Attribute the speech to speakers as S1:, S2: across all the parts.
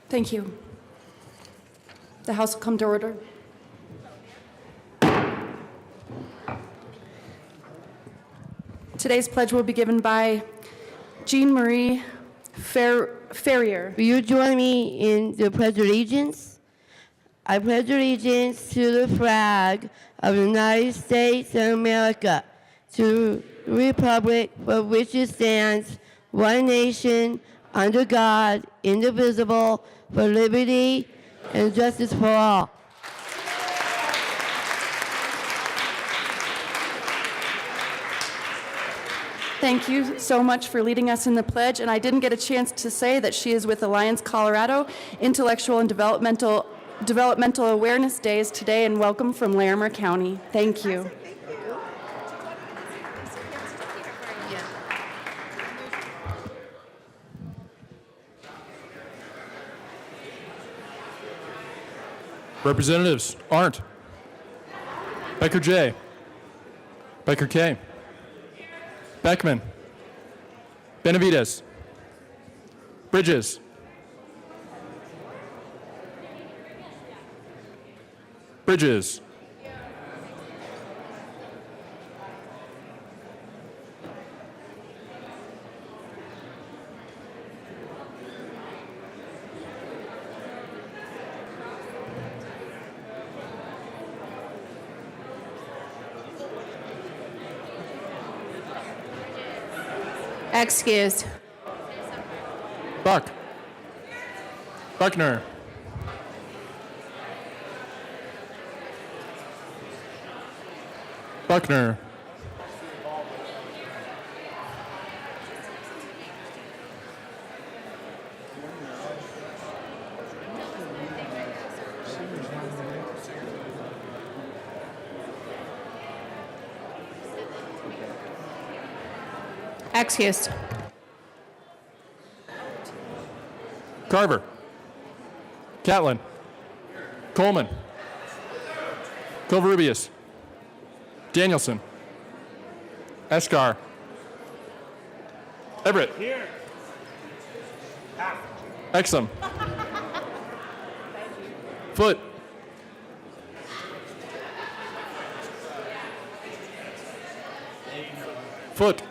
S1: Thank you. The House will come to order. Today's pledge will be given by Jean Marie Ferrier.
S2: Will you join me in the Pledge of Allegiance? I pledge allegiance to the flag of the United States of America, to the republic for which it stands, one nation, under God, indivisible, for liberty and justice for all.
S1: Thank you so much for leading us in the pledge. And I didn't get a chance to say that she is with Alliance Colorado Intellectual and Developmental Awareness Days today, and welcome from Larimer County. Thank you.
S3: Representatives Arndt, Becker J, Becker K, Beckman, Benavides, Bridges, Bridges,
S2: Excused.
S3: Buck, Buckner, Buckner,
S2: Excused.
S3: Carver, Catlin, Coleman, Covarrubias, Danielson, Eskar, Everett, Exum, Foot, Foot,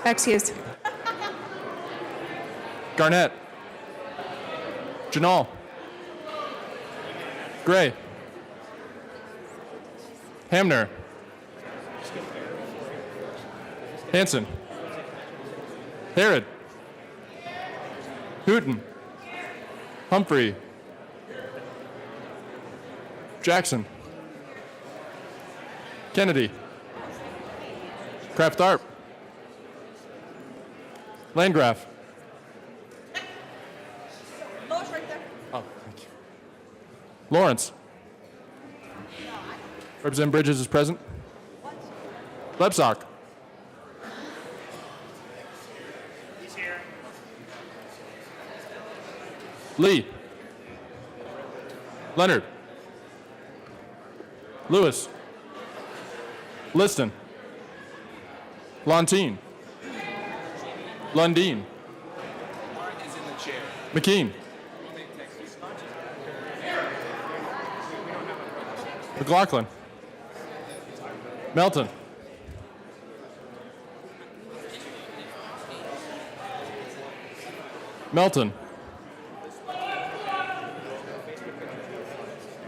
S2: Excused.
S3: Garnett, Janal, Gray, Hamner, Hanson, Herod, Hooten, Humphrey, Jackson, Kennedy, Kraft Arp, Landgraf. Oh, thank you. Lawrence. Representative Bridges is present. Lebsock.
S4: He's here.
S3: Lee. Leonard. Lewis. Liston. Lontine. Lundeen. McKean. McLaughlin. Melton. Melton.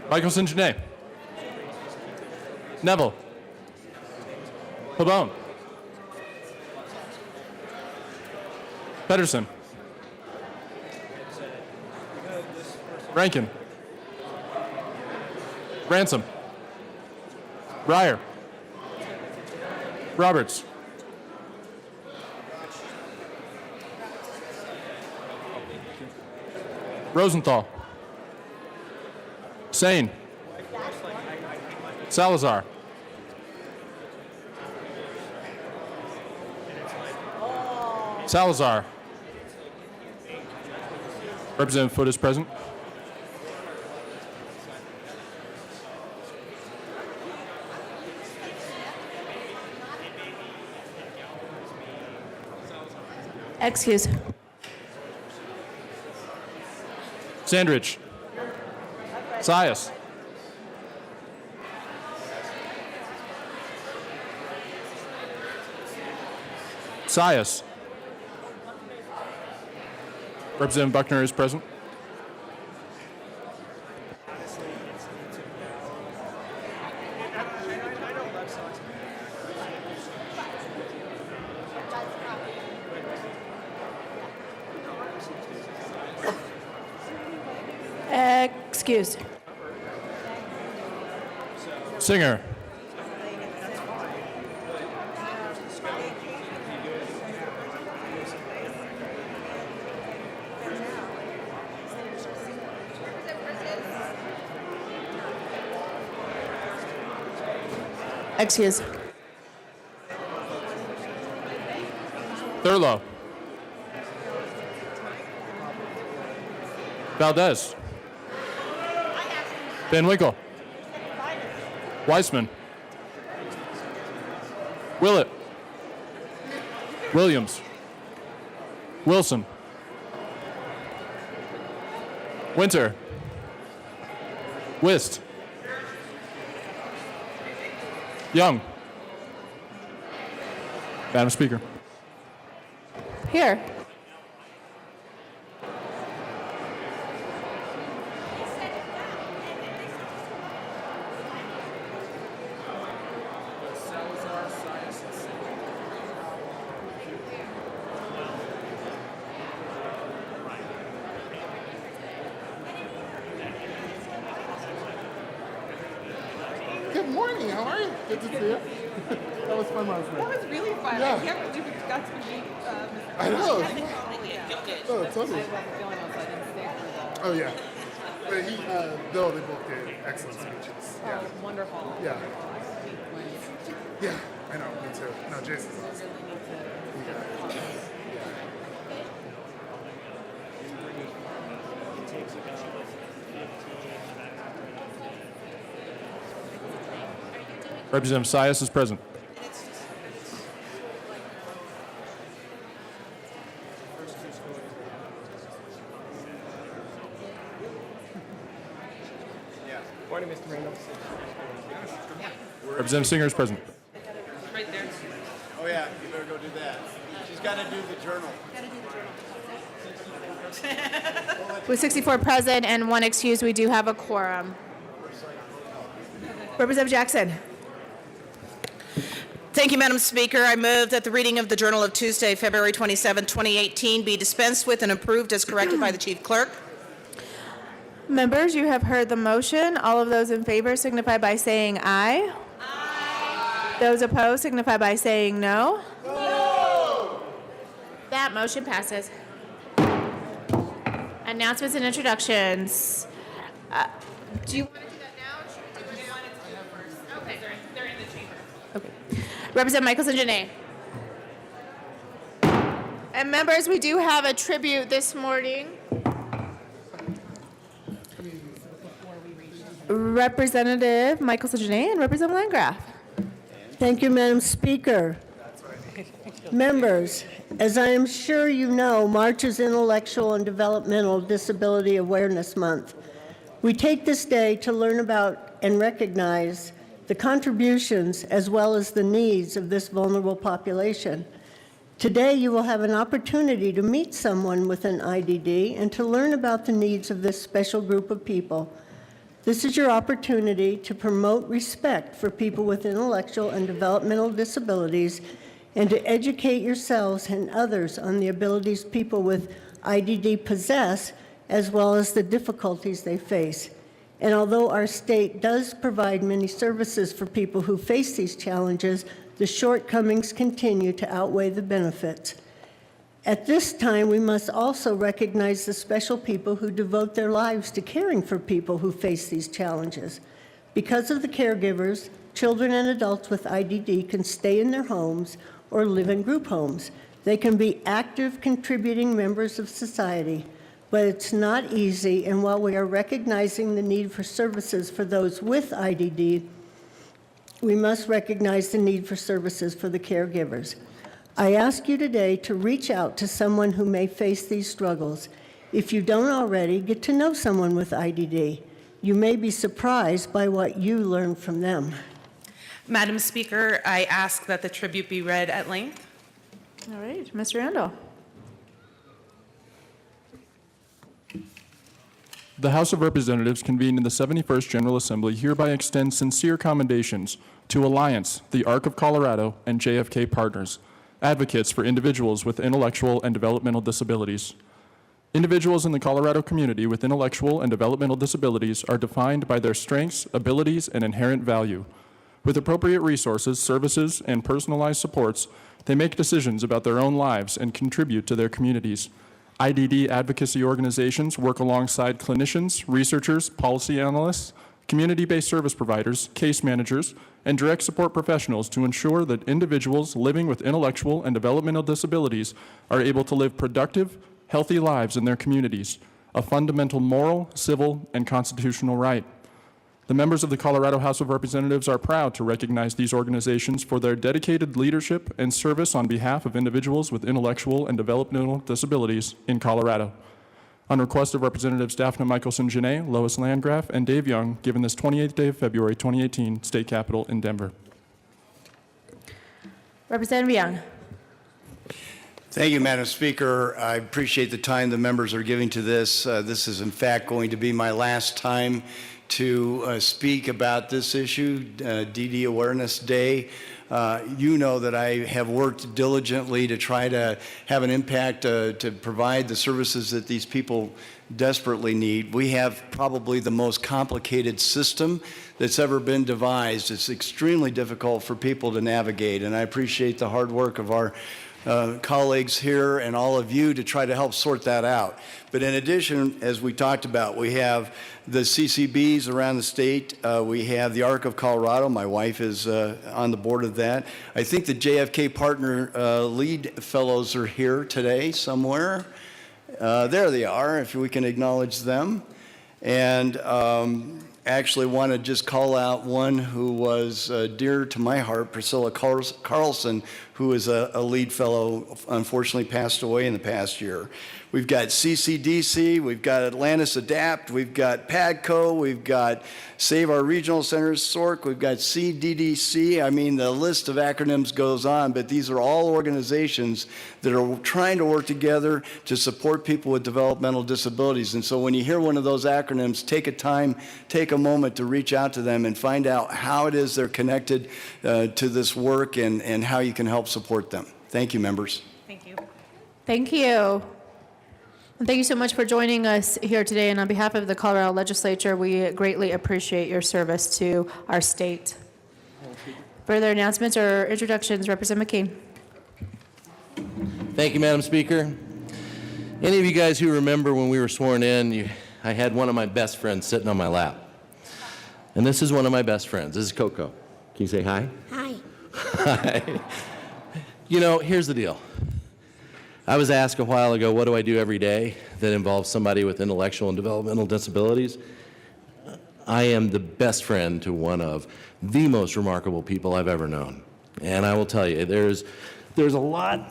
S3: Michaelson Janae. Neville. Pabon. Pedersen. Rankin. Ransom. Breyer. Roberts. Rosenthal. Sane. Salazar. Salazar. Representative Foote is present.
S1: Excuse.
S3: Sandridge. Sias. Sias. Representative Buckner is present.
S1: Excuse.
S3: Singer.
S1: Excuse.
S3: Thurlow. Valdez. Van Winkle. Weissman. Willett. Williams. Wilson. Winter. Wist. Young. Madam Speaker.
S1: Here.
S5: Good morning. How are you? Good to see you. That was fun last night.
S6: That was really fun.
S5: Yeah.
S6: I can't believe we got to meet Mr.
S5: I know.
S6: Yeah.
S5: Oh, totally.
S6: I wasn't feeling well, so I didn't stay for the...
S5: Oh yeah. But he, Bill, they both did excellent speeches. Yeah.
S6: Oh, wonderful.
S5: Yeah.
S6: When
S5: Yeah. I know. Me too. No, Jason's awesome.
S6: really need to...
S5: Yeah.
S3: Representative Sias is present.
S7: Morning, Mr. Reynolds.
S3: Representative Singer is present.
S6: Right there.
S7: Oh, yeah, you better go do that. She's got to do the journal.
S8: With 64 present and 1 excused, we do have a quorum.
S6: Representative Jackson.
S9: Thank you, Madam Speaker. I move that the reading of the Journal of Tuesday, February 27, 2018 be dispensed with and approved as corrected by the Chief Clerk.
S8: Members, you have heard the motion. All of those in favor signify by saying aye. Aye. Those opposed signify by saying no. No. That motion passes. Announcements and introductions. Do you want to do that now, or should we do it first? Okay, they're in the chamber. Okay. Representative Michaelson Janae. And members, we do have a tribute this morning. Representative Michaelson Janae and Representative Landgraf.
S10: Thank you, Madam Speaker. Members, as I am sure you know, March is Intellectual and Developmental Disability Awareness Month. We take this day to learn about and recognize the contributions as well as the needs of this vulnerable population. Today, you will have an opportunity to meet someone with an IDD and to learn about the needs of this special group of people. This is your opportunity to promote respect for people with intellectual and developmental disabilities and to educate yourselves and others on the abilities people with IDD possess, as well as the difficulties they face. And although our state does provide many services for people who face these challenges, the shortcomings continue to outweigh the benefits. At this time, we must also recognize the special people who devote their lives to caring for people who face these challenges. Because of the caregivers, children and adults with IDD can stay in their homes or live in group homes. They can be active, contributing members of society, but it's not easy, and while we are recognizing the need for services for those with IDD, we must recognize the need for services for the caregivers. I ask you today to reach out to someone who may face these struggles. If you don't already, get to know someone with IDD. You may be surprised by what you learn from them.
S6: Madam Speaker, I ask that the tribute be read at length.
S8: All right, Mr. Randall.
S3: The House of Representatives convened in the 71st General Assembly hereby extends sincere commendations to Alliance, the Arc of Colorado, and JFK Partners, advocates for individuals with intellectual and developmental disabilities. Individuals in the Colorado community with intellectual and developmental disabilities are defined by their strengths, abilities, and inherent value. With appropriate resources, services, and personalized supports, they make decisions about their own lives and contribute to their communities. IDD advocacy organizations work alongside clinicians, researchers, policy analysts, community-based service providers, case managers, and direct support professionals to ensure that individuals living with intellectual and developmental disabilities are able to live productive, healthy lives in their communities, a fundamental moral, civil, and constitutional right. The members of the Colorado House of Representatives are proud to recognize these organizations for their dedicated leadership and service on behalf of individuals with intellectual and developmental disabilities in Colorado. On request of Representatives Daphne Michelson-Jeannet, Lois Landgraf, and Dave Young, given this 28th day of February 2018, State Capitol in Denver.
S8: Representative Young.
S7: Thank you, Madam Speaker. I appreciate the time the members are giving to this. This is, in fact, going to be my last time to speak about this issue, DD Awareness Day. You know that I have worked diligently to try to have an impact to provide the services that these people desperately need. We have probably the most complicated system that's ever been devised. It's extremely difficult for people to navigate, and I appreciate the hard work of our colleagues here and all of you to try to help sort that out. But in addition, as we talked about, we have the CCBs around the state. We have the Arc of Colorado. My wife is on the board of that. I think the JFK Partner lead fellows are here today somewhere. There they are, if we can acknowledge them. And actually want to just call out one who was dear to my heart, Priscilla Carlson, who is a lead fellow, unfortunately passed away in the past year. We've got CCDC, we've got Atlantis Adapt, we've got PADCO, we've got Save Our Regional Centers, SORC, we've got CDDC. I mean, the list of acronyms goes on, but these are all organizations that are trying to work together to support people with developmental disabilities. And so when you hear one of those acronyms, take a moment to reach out to them and find out how it is they're connected to this work and how you can help support them. Thank you, members.
S6: Thank you.
S8: Thank you. And thank you so much for joining us here today. And on behalf of the Colorado Legislature, we greatly appreciate your service to our state. Further announcements or introductions? Representative McKean.
S11: Thank you, Madam Speaker. Any of you guys who remember when we were sworn in, I had one of my best friends sitting on my lap. And this is one of my best friends. This is Coco. Can you say hi?
S10: Hi.
S11: Hi. You know, here's the deal. I was asked a while ago, what do I do every day that involves somebody with intellectual and developmental disabilities? I am the best friend to one of the most remarkable people I've ever known. And I will tell you, there's a lot.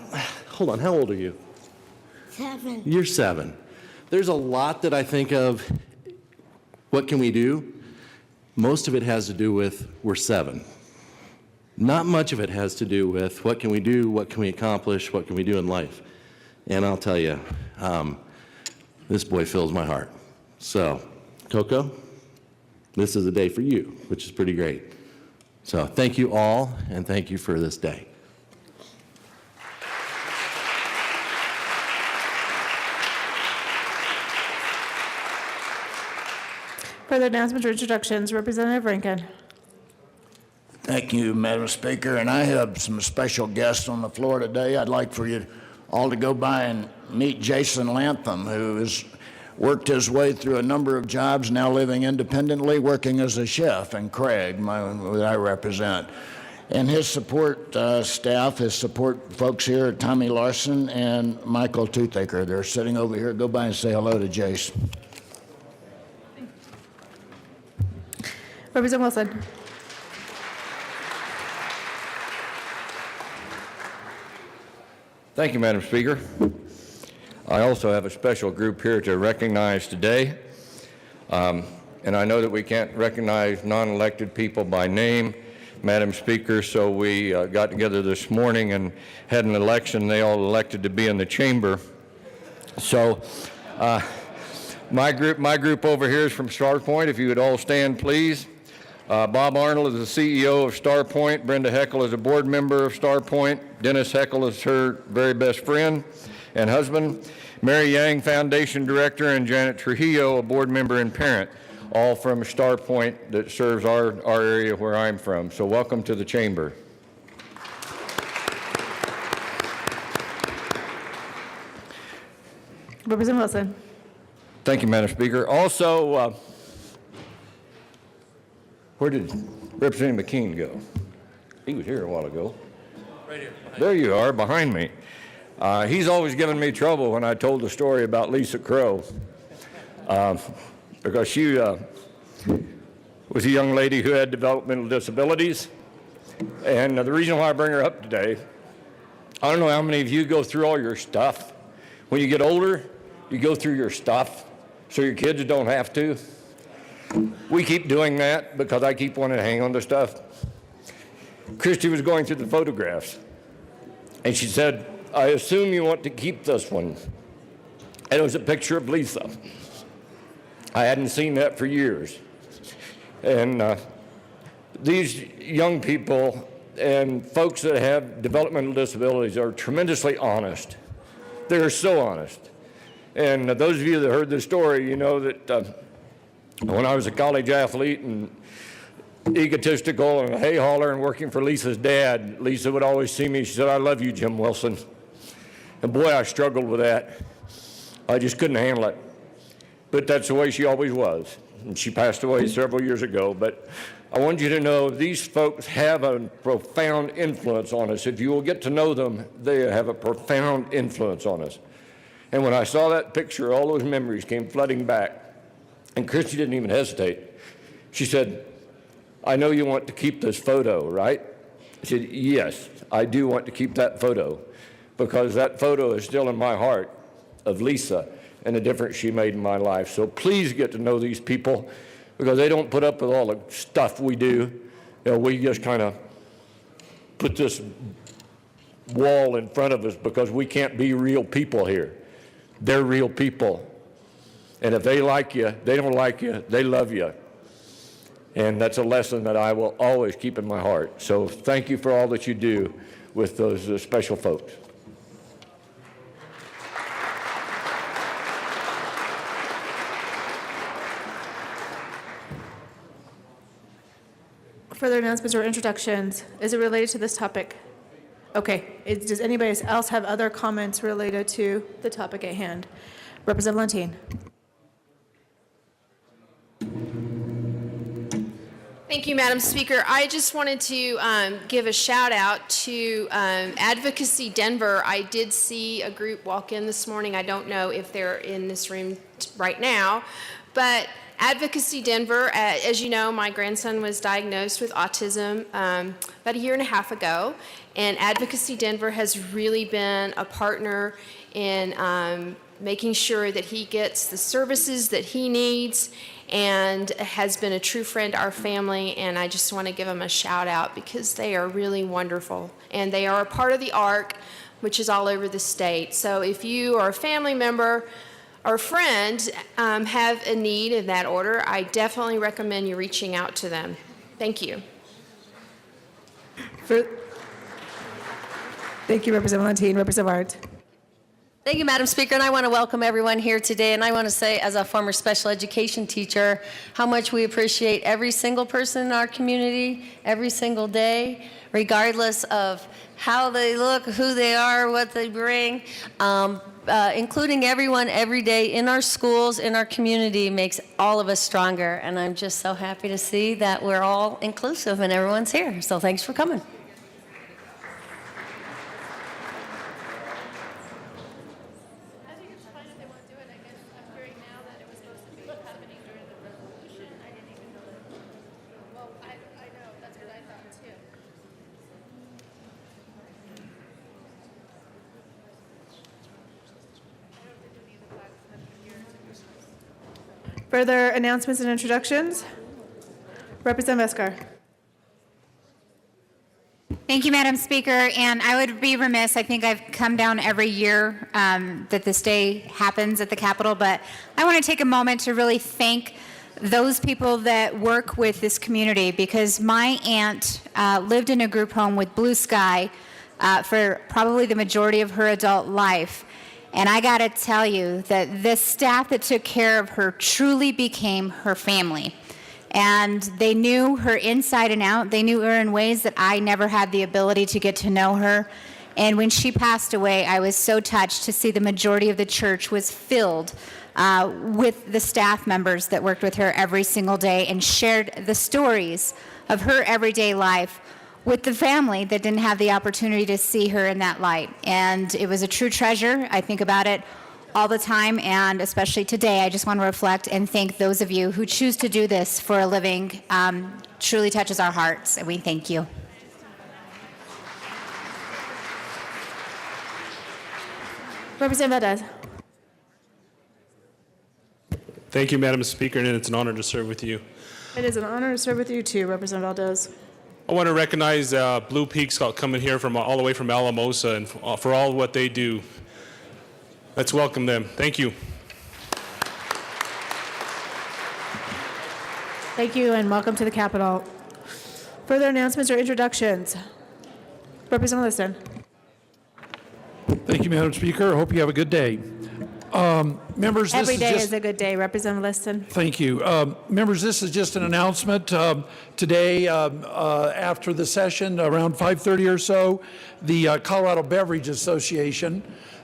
S11: Hold on, how old are you?
S10: 7.
S11: You're 7. There's a lot that I think of, what can we do? Most of it has to do with, we're 7. Not much of it has to do with what can we do, what can we accomplish, what can we do in life. And I'll tell you, this boy fills my heart. So, Coco, this is a day for you, which is pretty great. So thank you all, and thank you for this day.
S8: Further announcements or introductions? Representative Rankin.
S12: Thank you, Madam Speaker. And I have some special guests on the floor today. I'd like for you all to go by and meet Jason Lantham, who has worked his way through a number of jobs, now living independently, working as a chef in Craig, that I represent. and his support staff, his support folks here, Tommy Larson and Michael Toothaker. They're sitting over here. Go by and say hello to Jace.
S8: Representative Wilson.
S13: Thank you, Madam Speaker. I also have a special group here to recognize today. And I know that we can't recognize non-elected people by name, Madam Speaker, so we got together this morning and had an election. They all elected to be in the chamber. So my group over here is from Star Point. If you would all stand, please. Bob Arnold is the CEO of Star Point. Brenda Heckel is a board member of Star Point. Dennis Heckel is her very best friend and husband. Mary Yang, Foundation Director, and Janet Trujillo, a board member and parent, all from Star Point that serves our area where I'm from. So welcome to the chamber.
S8: Representative Wilson.
S13: Thank you, Madam Speaker. Also, where did Representative McKean go? He was here a while ago. Right here. There you are, behind me. He's always given me trouble when I told the story about Lisa Crow, because she was a young lady who had developmental disabilities. And the reason why I bring her up today, I don't know how many of you go through all your stuff. When you get older, you go through your stuff so your kids don't have to. We keep doing that because I keep wanting to hang on to stuff. Christy was going through the photographs, and she said, I assume you want to keep this one. And it was a picture of Lisa. I hadn't seen that for years. And these young people and folks that have developmental disabilities are tremendously honest. They're so honest. And those of you that heard the story, you know that when I was a college athlete and egotistical and a hay hauler and working for Lisa's dad, Lisa would always see me. She said, I love you, Jim Wilson. And boy, I struggled with that. I just couldn't handle it. But that's the way she always was. And she passed away several years ago. But I want you to know these folks have a profound influence on us. If you will get to know them, they have a profound influence on us. And when I saw that picture, all those memories came flooding back. And Christy didn't even hesitate. She said, I know you want to keep this photo, right? I said, yes, I do want to keep that photo, because that photo is still in my heart of Lisa and the difference she made in my life. So please get to know these people, because they don't put up with all the stuff we do. You know, we just kind of put this wall in front of us because we can't be real people here. They're real people. And if they like you, they don't like you, they love you. And that's a lesson that I will always keep in my heart. So thank you for all that you do with those special folks.
S8: Further announcements or introductions? Is it related to this topic? Okay. Does anybody else have other comments related to the topic at hand? Representative Lentine.
S14: Thank you, Madam Speaker. I just wanted to give a shout out to Advocacy Denver. I did see a group walk in this morning. I don't know if they're in this room right now, but Advocacy Denver, as you know, my grandson was diagnosed with autism about a year and a half ago, and Advocacy Denver has really been a partner in making sure that he gets the services that he needs, and has been a true friend to our family. And I just want to give them a shout out because they are really wonderful, and they are a part of the ARC, which is all over the state. So if you are a family member or friend have a need in that order, I definitely recommend you reaching out to them. Thank you.
S8: Thank you, Representative Lentine. Representative Art.
S15: Thank you, Madam Speaker, and I want to welcome everyone here today, and I want to say, as a former special education teacher, how much we appreciate every single person in our community, every single day, regardless of how they look, who they are, what they bring, including everyone every day in our schools, in our community, makes all of us stronger, and I'm just so happy to see that we're all inclusive and everyone's here, so thanks for coming.
S8: Further announcements and introductions? Representative Esker.
S16: Thank you, Madam Speaker. And I would be remiss, I think I've come down every year that this day happens at the Capitol, but I want to take a moment to really thank those people that work with this community, because my aunt lived in a group home with Blue Sky for probably the majority of her adult life. And I got to tell you that the staff that took care of her truly became her family. And they knew her inside and out. They knew her in ways that I never had the ability to get to know her. And when she passed away, I was so touched to see the majority of the church was filled with the staff members that worked with her every single day and shared the stories of her everyday life with the family that didn't have the opportunity to see her in that light. And it was a true treasure. I think about it all the time, and especially today, I just want to reflect and thank those of you who choose to do this for a living. Truly touches our hearts, and we thank you.
S8: Representative Valdez.
S17: Thank you, Madam Speaker, and it's an honor to serve with you.
S8: It is an honor to serve with you too, Representative Valdez.
S17: I want to recognize Blue Peaks coming here from all the way from Alamosa and for all what they do. Let's welcome them. Thank you.
S8: Thank you and welcome to the Capitol. Further announcements or introductions? Representative Liston.
S18: Thank you, Madam Speaker. I hope you have a good day. Members, this
S8: Every day
S18: is
S8: is a good day. Representative Liston.
S18: Thank you. Members, this is just an announcement. Today, after the session, around 5:30 or so, the Colorado Beverage Association,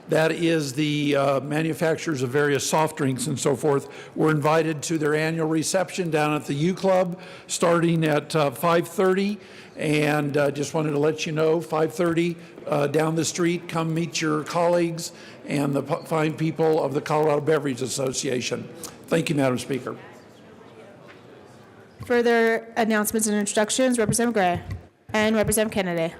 S18: that is the manufacturers of various soft drinks and so forth, were invited to their annual reception down at the U Club starting at 5:30. And just wanted to let you know, 5:30 down the street, come meet your colleagues and the fine people of the Colorado Beverage Association. Thank you, Madam Speaker.
S8: Further announcements and introductions? Representative Gray and Representative Kennedy.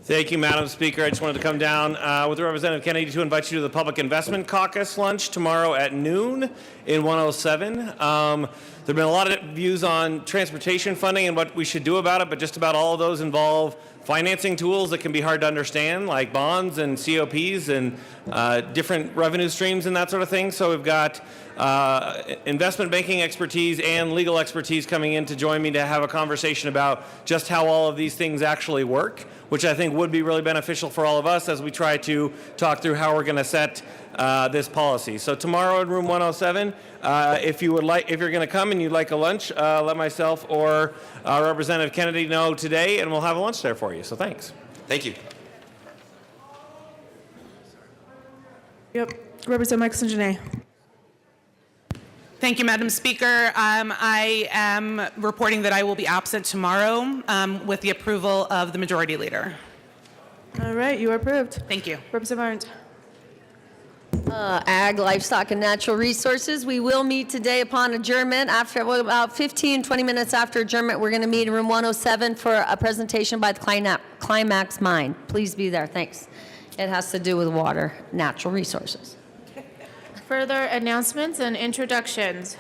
S4: Thank you, Madam Speaker. I just wanted to come down with Representative Kennedy to invite you to the Public Investment Caucus lunch tomorrow at noon in 107. There have been a lot of views on transportation funding and what we should do about it, but just about all of those involve financing tools that can be hard to understand, like bonds and COPs and different revenue streams and that sort of thing. So we've got investment banking expertise and legal expertise coming in to join me to have a conversation about just how all of these things actually work, which I think would be really beneficial for all of us as we try to talk through how we're going to set this policy. So tomorrow in room 107, if you're going to come and you'd like a lunch, let myself or Representative Kennedy know today, and we'll have a lunch there for you. So thanks.
S19: Thank you.
S8: Yep. Representative Mikeson-Janae.
S6: Thank you, Madam Speaker. I am reporting that I will be absent tomorrow with the approval of the Majority Leader.
S8: All right, you are approved.
S6: Thank you.
S8: Representative Arndt.
S15: Ag, Livestock, and Natural Resources. We will meet today upon adjournment. After about 15, 20 minutes after adjournment, we're going to meet in room 107 for a presentation by the Climax Mine. Please be there. Thanks. It has to do with water, natural resources.
S8: Further announcements and introductions?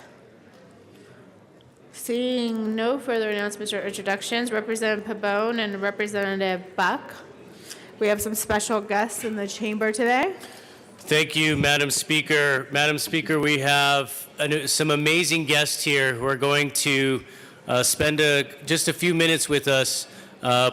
S8: Seeing no further announcements or introductions, Representative Pabon and Representative Buck. We have some special guests in the chamber today.
S19: Thank you, Madam Speaker. Madam Speaker, we have some amazing guests here who are going to spend just a few minutes with us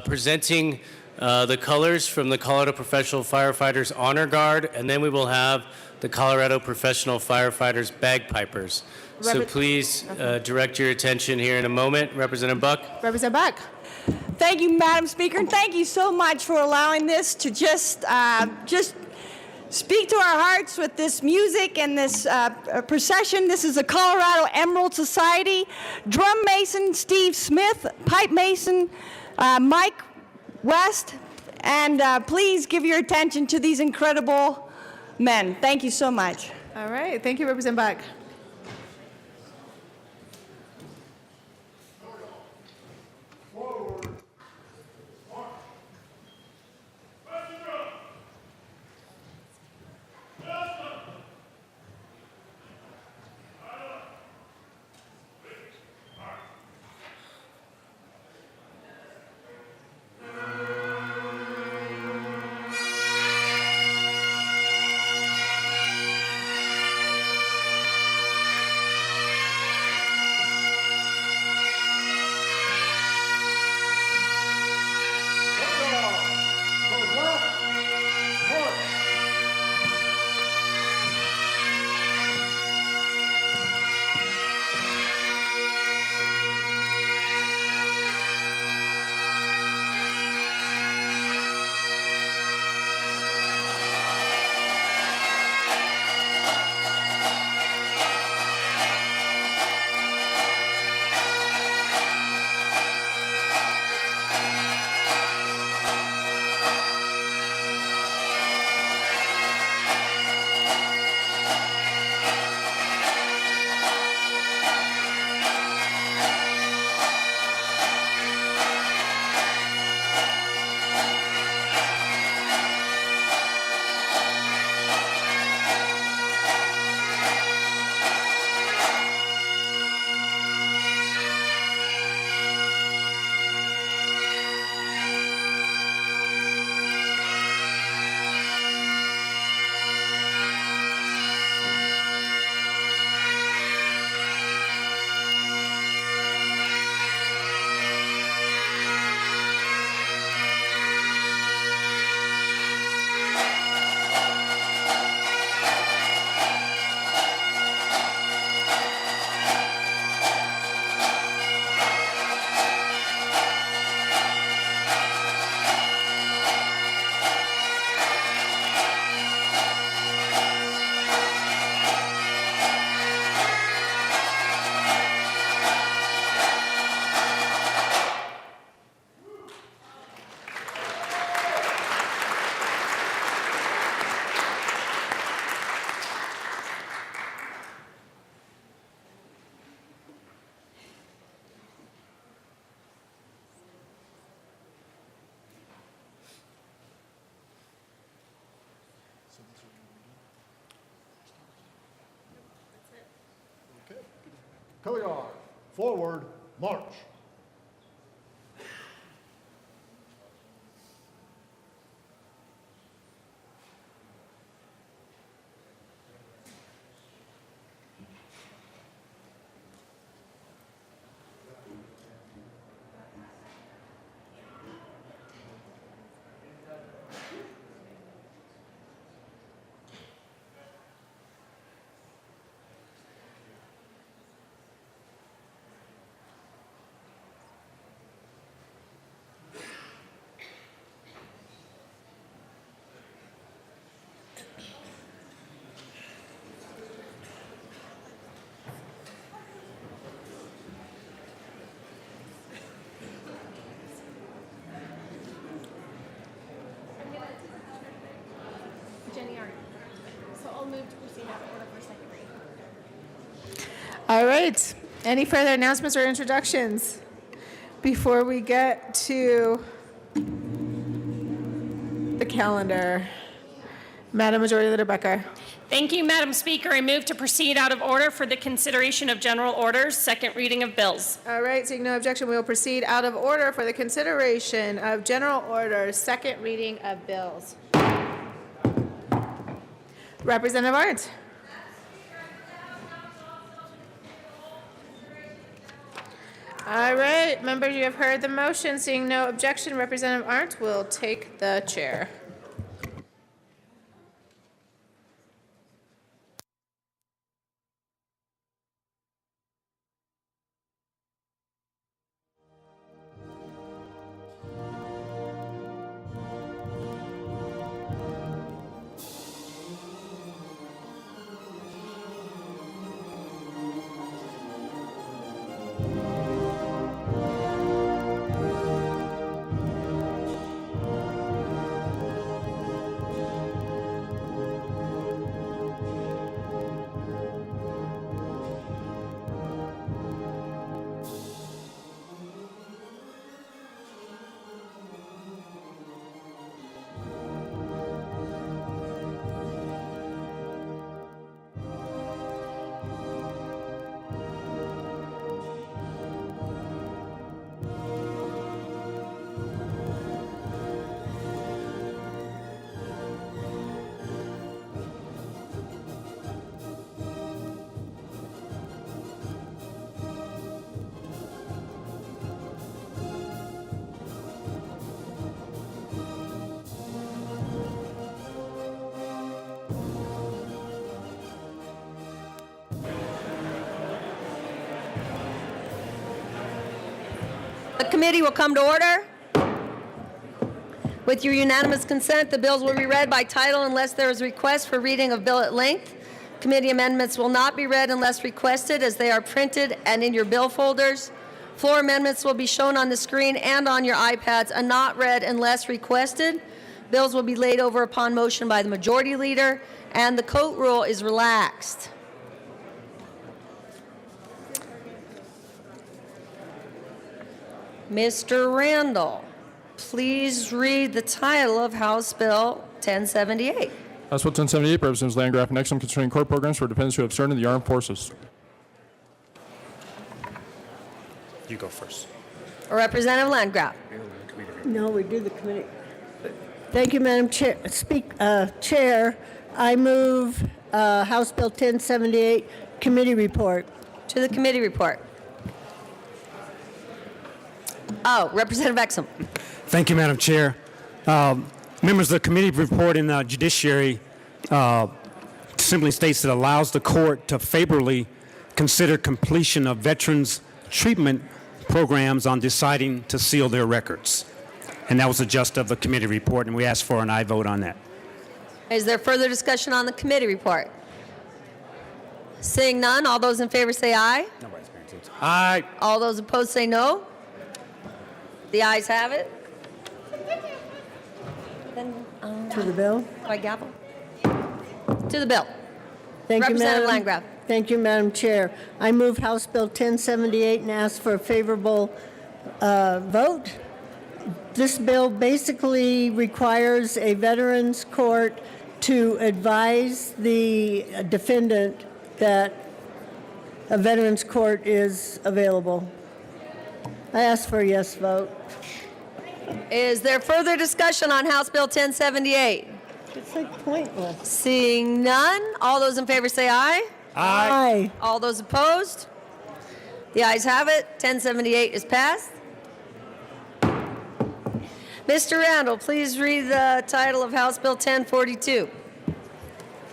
S19: presenting the colors from the Colorado Professional Firefighters Honor Guard, and then we will have the Colorado Professional Firefighters Bagpipers. So please direct your attention here in a moment. Representative Buck.
S8: Representative Buck.
S20: Thank you, Madam Speaker, and thank you so much for allowing this to just speak to our hearts with this music and this procession. This is the Colorado Emerald Society. Drum Mason Steve Smith, Pipe Mason Mike West, and please give your attention to these incredible men. Thank you so much.
S8: All right, thank you, Representative Buck.
S5: Hilliard, forward, march.
S8: All right. Any further announcements or introductions before we get to the calendar? Madam Majority Leader Becker.
S21: Thank you, Madam Speaker. I move to proceed out of order for the consideration of general orders, second reading of bills.
S8: All right, seeing no objection, we will proceed out of order for the consideration of general orders, second reading of bills. Representative Arndt. All right, members, you have heard the motion. Seeing no objection, Representative Arndt will take the chair.
S15: The committee will come to order. With your unanimous consent, the bills will be read by title unless there is a request for reading of bill at length. Committee amendments will not be read unless requested, as they are printed and in your bill folders. Floor amendments will be shown on the screen and on your iPads and not read unless requested. Bills will be laid over upon motion by the majority leader, and the coat rule is relaxed. Mr. Randall, please read the title of House Bill 1078.
S3: House Bill 1078, Representatives Landgraf and Exum, concerning court programs for dependents who have served in the armed forces.
S22: You go first.
S15: Representative Landgraf.
S10: No, we do the committee. Thank you, Madam Chair. Chair, I move House Bill 1078, committee report.
S15: To the committee report. Oh, Representative Exum.
S22: Thank you, Madam Chair. Members of the committee report in the judiciary simply states that it allows the court to favorably consider completion of veterans' treatment programs on deciding to seal their records. And that was the gist of the committee report, and we ask for an aye vote on that.
S15: Is there further discussion on the committee report? Seeing none, all those in favor say aye.
S22: Aye.
S15: All those opposed say no. The ayes have it. Then,
S10: To the bill?
S15: do I gavel? To the bill.
S10: Thank you,
S15: Representative
S10: Madam.
S15: Landgraf.
S10: Thank you, Madam Chair. I move House Bill 1078 and ask for a favorable vote. This bill basically requires a veterans court to advise the defendant that A Veterans Court is available. I ask for a yes vote.
S15: Is there further discussion on House Bill 1078?
S10: It's like pointless.
S15: Seeing none, all those in favor say aye.
S10: Aye.
S15: All those opposed? The ayes have it. 1078 is passed. Mr. Randall, please read the title of House Bill 1042.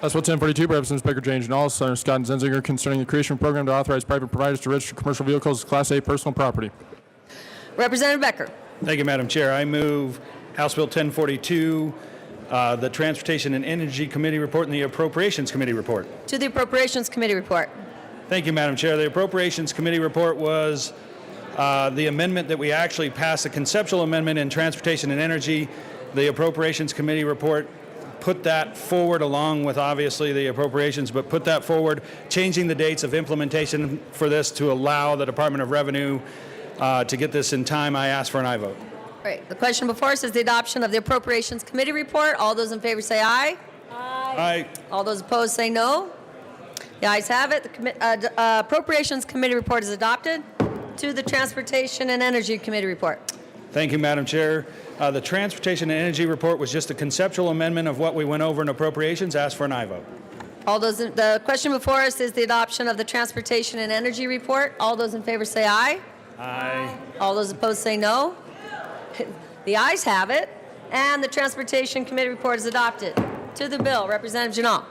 S3: House Bill 1042 by Representatives Baker, James, and all, Senators Scott and Zenzinger, concerning the creation of a program to authorize private providers to register commercial vehicles as Class A personal property.
S15: Representative Becker.
S1: Thank you, Madam Chair. I move House Bill 1042, the Transportation and Energy Committee report and the Appropriations Committee report.
S15: To the Appropriations Committee report.
S1: Thank you, Madam Chair. The Appropriations Committee report was the amendment that we actually passed, a conceptual amendment in Transportation and Energy. The Appropriations Committee report put that forward along with obviously the appropriations, but put that forward, changing the dates of implementation for this to allow the Department of Revenue to get this in time. I ask for an aye vote.
S15: Right. The question before us is the adoption of the Appropriations Committee report. All those in favor say aye.
S1: Aye.
S15: All those opposed say no. The ayes have it. The Appropriations Committee report is adopted. To the Transportation and Energy Committee report.
S1: Thank you, Madam Chair. The Transportation and Energy report was just a conceptual amendment of what we went over in appropriations. Ask for an aye vote.
S15: All those. The question before us is the adoption of the Transportation and Energy report. All those in favor say aye.
S1: Aye.
S15: All those opposed say no. The ayes have it, and the Transportation Committee report is adopted. To the bill, Representative Janal.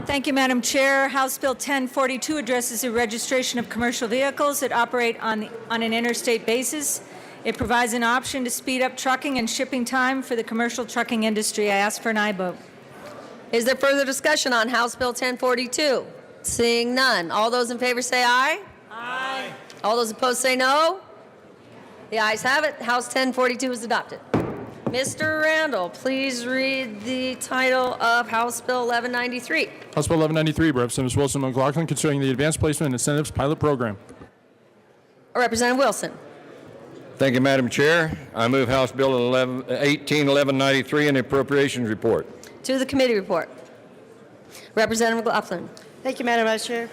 S2: Thank you, Madam Chair. House Bill 1042 addresses the registration of commercial vehicles that operate on an interstate basis. It provides an option to speed up trucking and shipping time for the commercial trucking industry. I ask for an aye vote.
S15: Is there further discussion on House Bill 1042? Seeing none. All those in favor say aye.
S1: Aye.
S15: All those opposed say no. The ayes have it. House 1042 is adopted. Mr. Randall, please read the title of House Bill 1193.
S3: House Bill 1193 by Representatives Wilson and McLaughlin, concerning the Advanced Placement Incentives Pilot Program.
S15: Representative Wilson.
S13: Thank you, Madam Chair. I move House Bill 1193 and the Appropriations report.
S15: To the committee report. Representative McLaughlin.
S20: Thank you, Madam Vice Chair.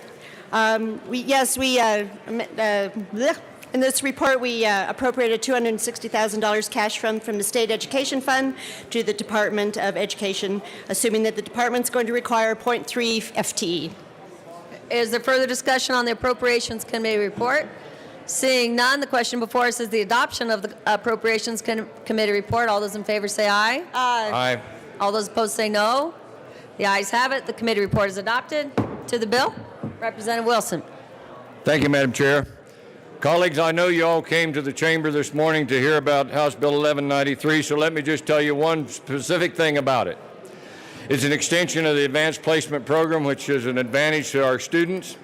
S20: In this report, we appropriated $260,000 cash from the State Education Fund to the Department of Education, assuming that the department's going to require 0.3 FTE.
S15: Is there further discussion on the Appropriations Committee report? Seeing none, the question before us is the adoption of the Appropriations Committee report. All those in favor say aye.
S13: Aye.
S15: All those opposed say no. The ayes have it. The committee report is adopted. To the bill, Representative Wilson.
S13: Thank you, Madam Chair. Colleagues, I know you all came to the chamber this morning to hear about House Bill 1193, so let me just tell you one specific thing about it. It's an extension of the Advanced Placement Program, which is an advantage to our students.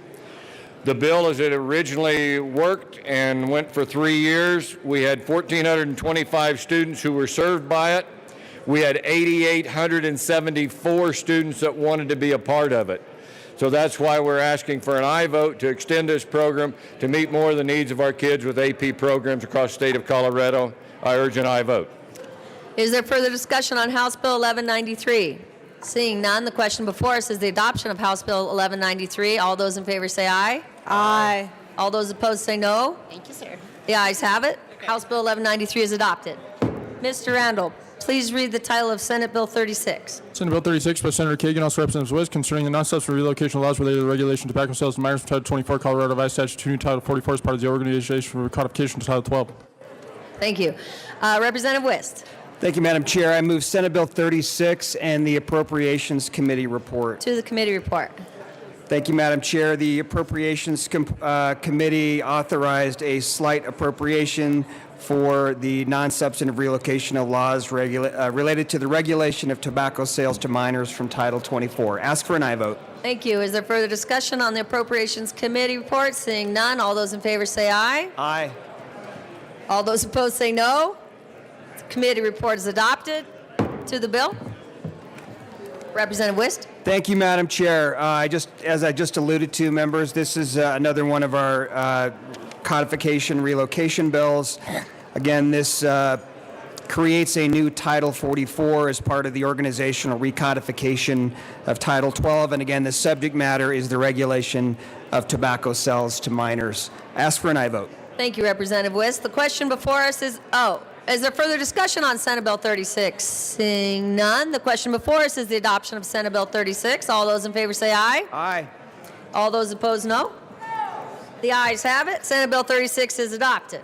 S13: The bill, as it originally worked and went for 3 years, we had 1,425 students who were served by it. We had 8,874 students that wanted to be a part of it. So that's why we're asking for an aye vote to extend this program to meet more of the needs of our kids with AP programs across the state of Colorado. I urge an aye vote.
S15: Is there further discussion on House Bill 1193? Seeing none, the question before us is the adoption of House Bill 1193. All those in favor say aye.
S20: Aye.
S15: All those opposed say no.
S20: Thank you, sir.
S15: The ayes have it. House Bill 1193 is adopted. Mr. Randall, please read the title of Senate Bill 36.
S3: Senate Bill 36 by Senator Kagan, also Representatives West, concerning the non-substantive relocation laws related to the regulation of tobacco sales to minors from Title 24 Colorado Revised Statute 2, Title 44 as part of the organization for codification to Title 12.
S15: Thank you. Representative West.
S23: Thank you, Madam Chair. I move Senate Bill 36 and the Appropriations Committee report.
S15: To the committee report.
S23: Thank you, Madam Chair. The Appropriations Committee authorized a slight appropriation for the non-substantive relocation of laws related to the regulation of tobacco sales to minors from Title 24. Ask for an aye vote.
S15: Thank you. Is there further discussion on the Appropriations Committee report? Seeing none, all those in favor say aye.
S23: Aye.
S15: All those opposed say no. The committee report is adopted. To the bill. Representative Wist.
S23: Thank you, Madam Chair. As I just alluded to, members, this is another one of our codification relocation bills. Again, this creates a new Title 44 as part of the organizational recodification of Title 12. And again, the subject matter is the regulation of tobacco sales to minors. Ask for an aye vote.
S15: Thank you, Representative Wist. The question before us is, is there further discussion on Senate Bill 36? Seeing none, the question before us is the adoption of Senate Bill 36. All those in favor say aye.
S23: Aye.
S15: All those opposed, no. The ayes have it. Senate Bill 36 is adopted.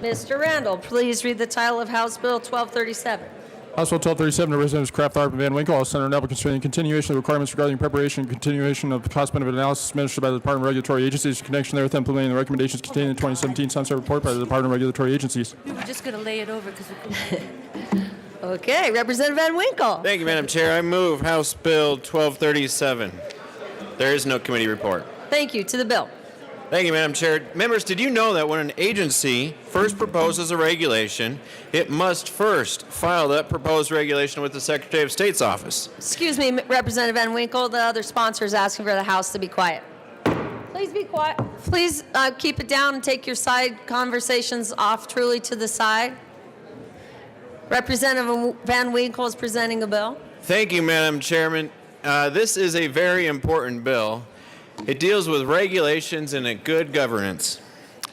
S15: Mr. Randall, please read the title of House Bill 1237.
S3: House Bill 1237, Representatives Kraft, Tharp, and Van Winkle, all Senator Neville, concerning continuation of the requirements regarding preparation and continuation of cost-benefit analysis administered by the Department of Regulatory Agencies in connection therewith implementing the recommendations contained in the 2017 Sunset Report by the Department of Regulatory Agencies.
S15: We were just going to lay it over because we Okay, Representative Van Winkle.
S7: Thank you, Madam Chair. I move House Bill 1237. There is no committee report.
S15: Thank you. To the bill.
S7: Thank you, Madam Chair. Members, did you know that when an agency first proposes a regulation, it must first file that proposed regulation with the Secretary of State's office?
S15: Excuse me, Representative Van Winkle. The other sponsor is asking for the House to be quiet. Please be quiet. Please keep it down and take your side conversations off truly to the side. Representative Van Winkle is presenting a bill.
S7: Thank you, Madam Chairman. This is a very important bill. It deals with regulations and a good governance.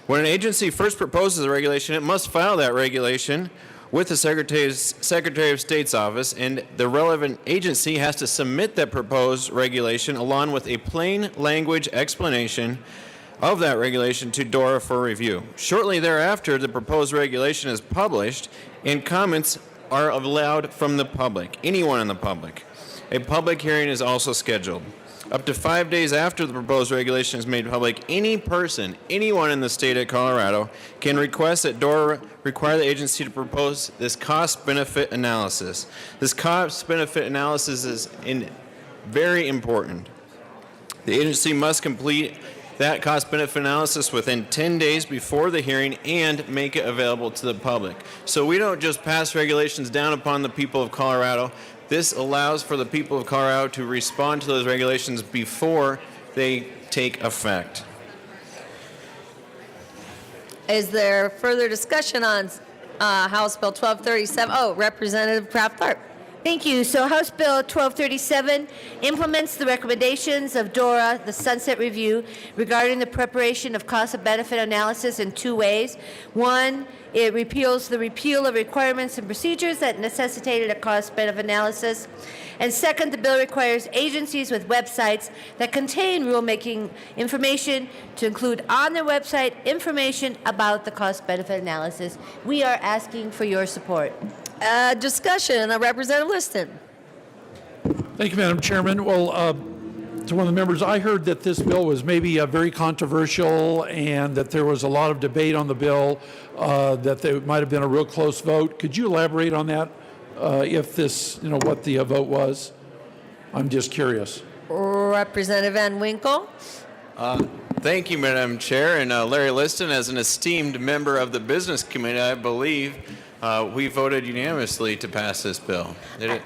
S7: When an agency first proposes a regulation, it must file that regulation with the Secretary of State's office, and the relevant agency has to submit that proposed regulation along with a plain language explanation of that regulation to DORA for review. Shortly thereafter, the proposed regulation is published, and comments are allowed from the public, anyone in the public. A public hearing is also scheduled. Up to 5 days after the proposed regulation is made public, any person, anyone in the state of Colorado, can request that DORA require the agency to propose this cost-benefit analysis. This cost-benefit analysis is very important. The agency must complete that cost-benefit analysis within 10 days before the hearing and make it available to the public. So we don't just pass regulations down upon the people of Colorado. This allows for the people of Colorado to respond to those regulations before they take effect.
S15: Is there further discussion on House Bill 1237? Oh, Representative Kraft Tharp.
S8: Thank you. So House Bill 1237 implements the recommendations of DORA, the Sunset Review, regarding the preparation of cost and benefit analysis in two ways. One, it repeals the repeal of requirements and procedures that necessitated a cost-benefit analysis. And second, the bill requires agencies with websites that contain rulemaking information to include on their website information about the cost-benefit analysis. We are asking for your support.
S15: Discussion. Representative Liston.
S18: Thank you, Madam Chairman. Well, to one of the members, I heard that this bill was maybe very controversial and that there was a lot of debate on the bill, that there might have been a real close vote. Could you elaborate on that, if this, what the vote was? I'm just curious.
S15: Representative Van Winkle.
S7: Thank you, Madam Chair. And Larry Liston, as an esteemed member of the Business Committee, I believe we voted unanimously to pass this bill. Did it?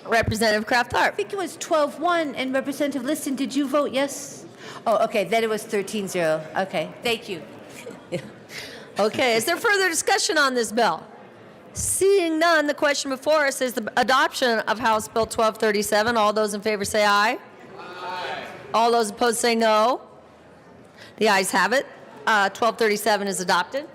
S15: Representative Kraft Tharp.
S8: I think it was 12-1, and Representative Liston, did you vote yes? Oh, okay, then it was 13-0. Okay, thank you.
S15: Okay, is there further discussion on this bill? Seeing none, the question before us is the adoption of House Bill 1237. All those in favor say aye. Aye. All those opposed say no. The ayes have it. 1237 is adopted.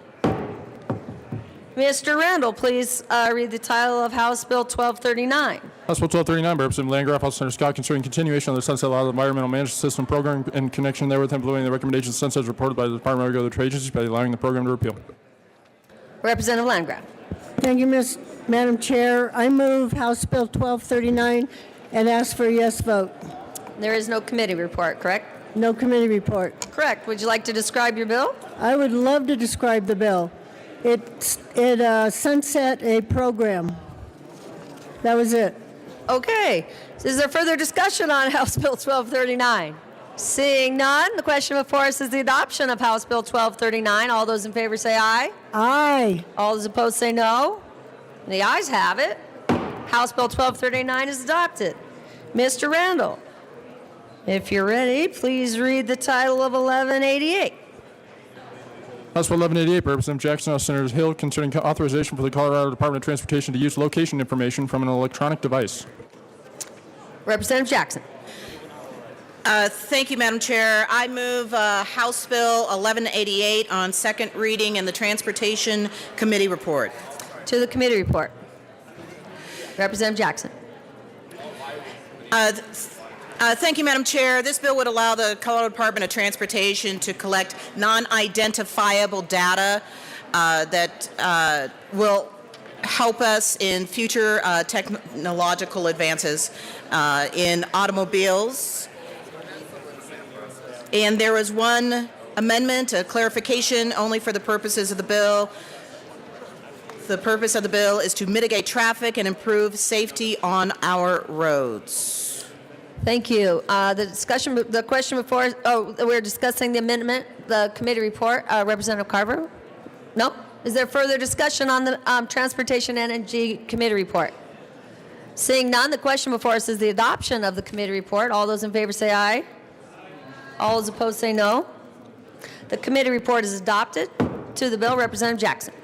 S15: Mr. Randall, please read the title of House Bill 1239.
S3: House Bill 1239 by Representative Landgraf, House Senator Scott, concerning continuation of the Sunset Law Environmental Management System Program in connection therewith implementing the recommendations of Sunset reported by the Department of Regulatory Agencies by allowing the program to repeal.
S15: Representative Landgraf.
S10: Thank you, Madam Chair. I move House Bill 1239 and ask for a yes vote.
S15: There is no committee report, correct?
S10: No committee report.
S15: Correct. Would you like to describe your bill?
S10: I would love to describe the bill. It sunset a program. That was it.
S15: Okay. Is there further discussion on House Bill 1239? Seeing none, the question before us is the adoption of House Bill 1239. All those in favor say aye.
S10: Aye.
S15: All those opposed say no. The ayes have it. House Bill 1239 is adopted. Mr. Randall, if you're ready, please read the title of 1188.
S3: House Bill 1188 by Representative Jackson, House Senators Hill, concerning authorization for the Colorado Department of Transportation to use location information from an electronic device.
S15: Representative Jackson.
S9: Thank you, Madam Chair. I move House Bill 1188 on second reading and the Transportation Committee report.
S15: To the committee report. Representative Jackson.
S9: Thank you, Madam Chair. This bill would allow the Colorado Department of Transportation to collect non-identifiable data that will help us in future technological advances in automobiles. And there is one amendment, a clarification only for the purposes of the bill. The purpose of the bill is to mitigate traffic and improve safety on our roads.
S15: Thank you. The question before, we're discussing the amendment, the committee report. Representative Carver? No? Is there further discussion on the Transportation Energy Committee report? Seeing none, the question before us is the adoption of the committee report. All those in favor say aye. All those opposed say no. The committee report is adopted. To the bill, Representative Jackson.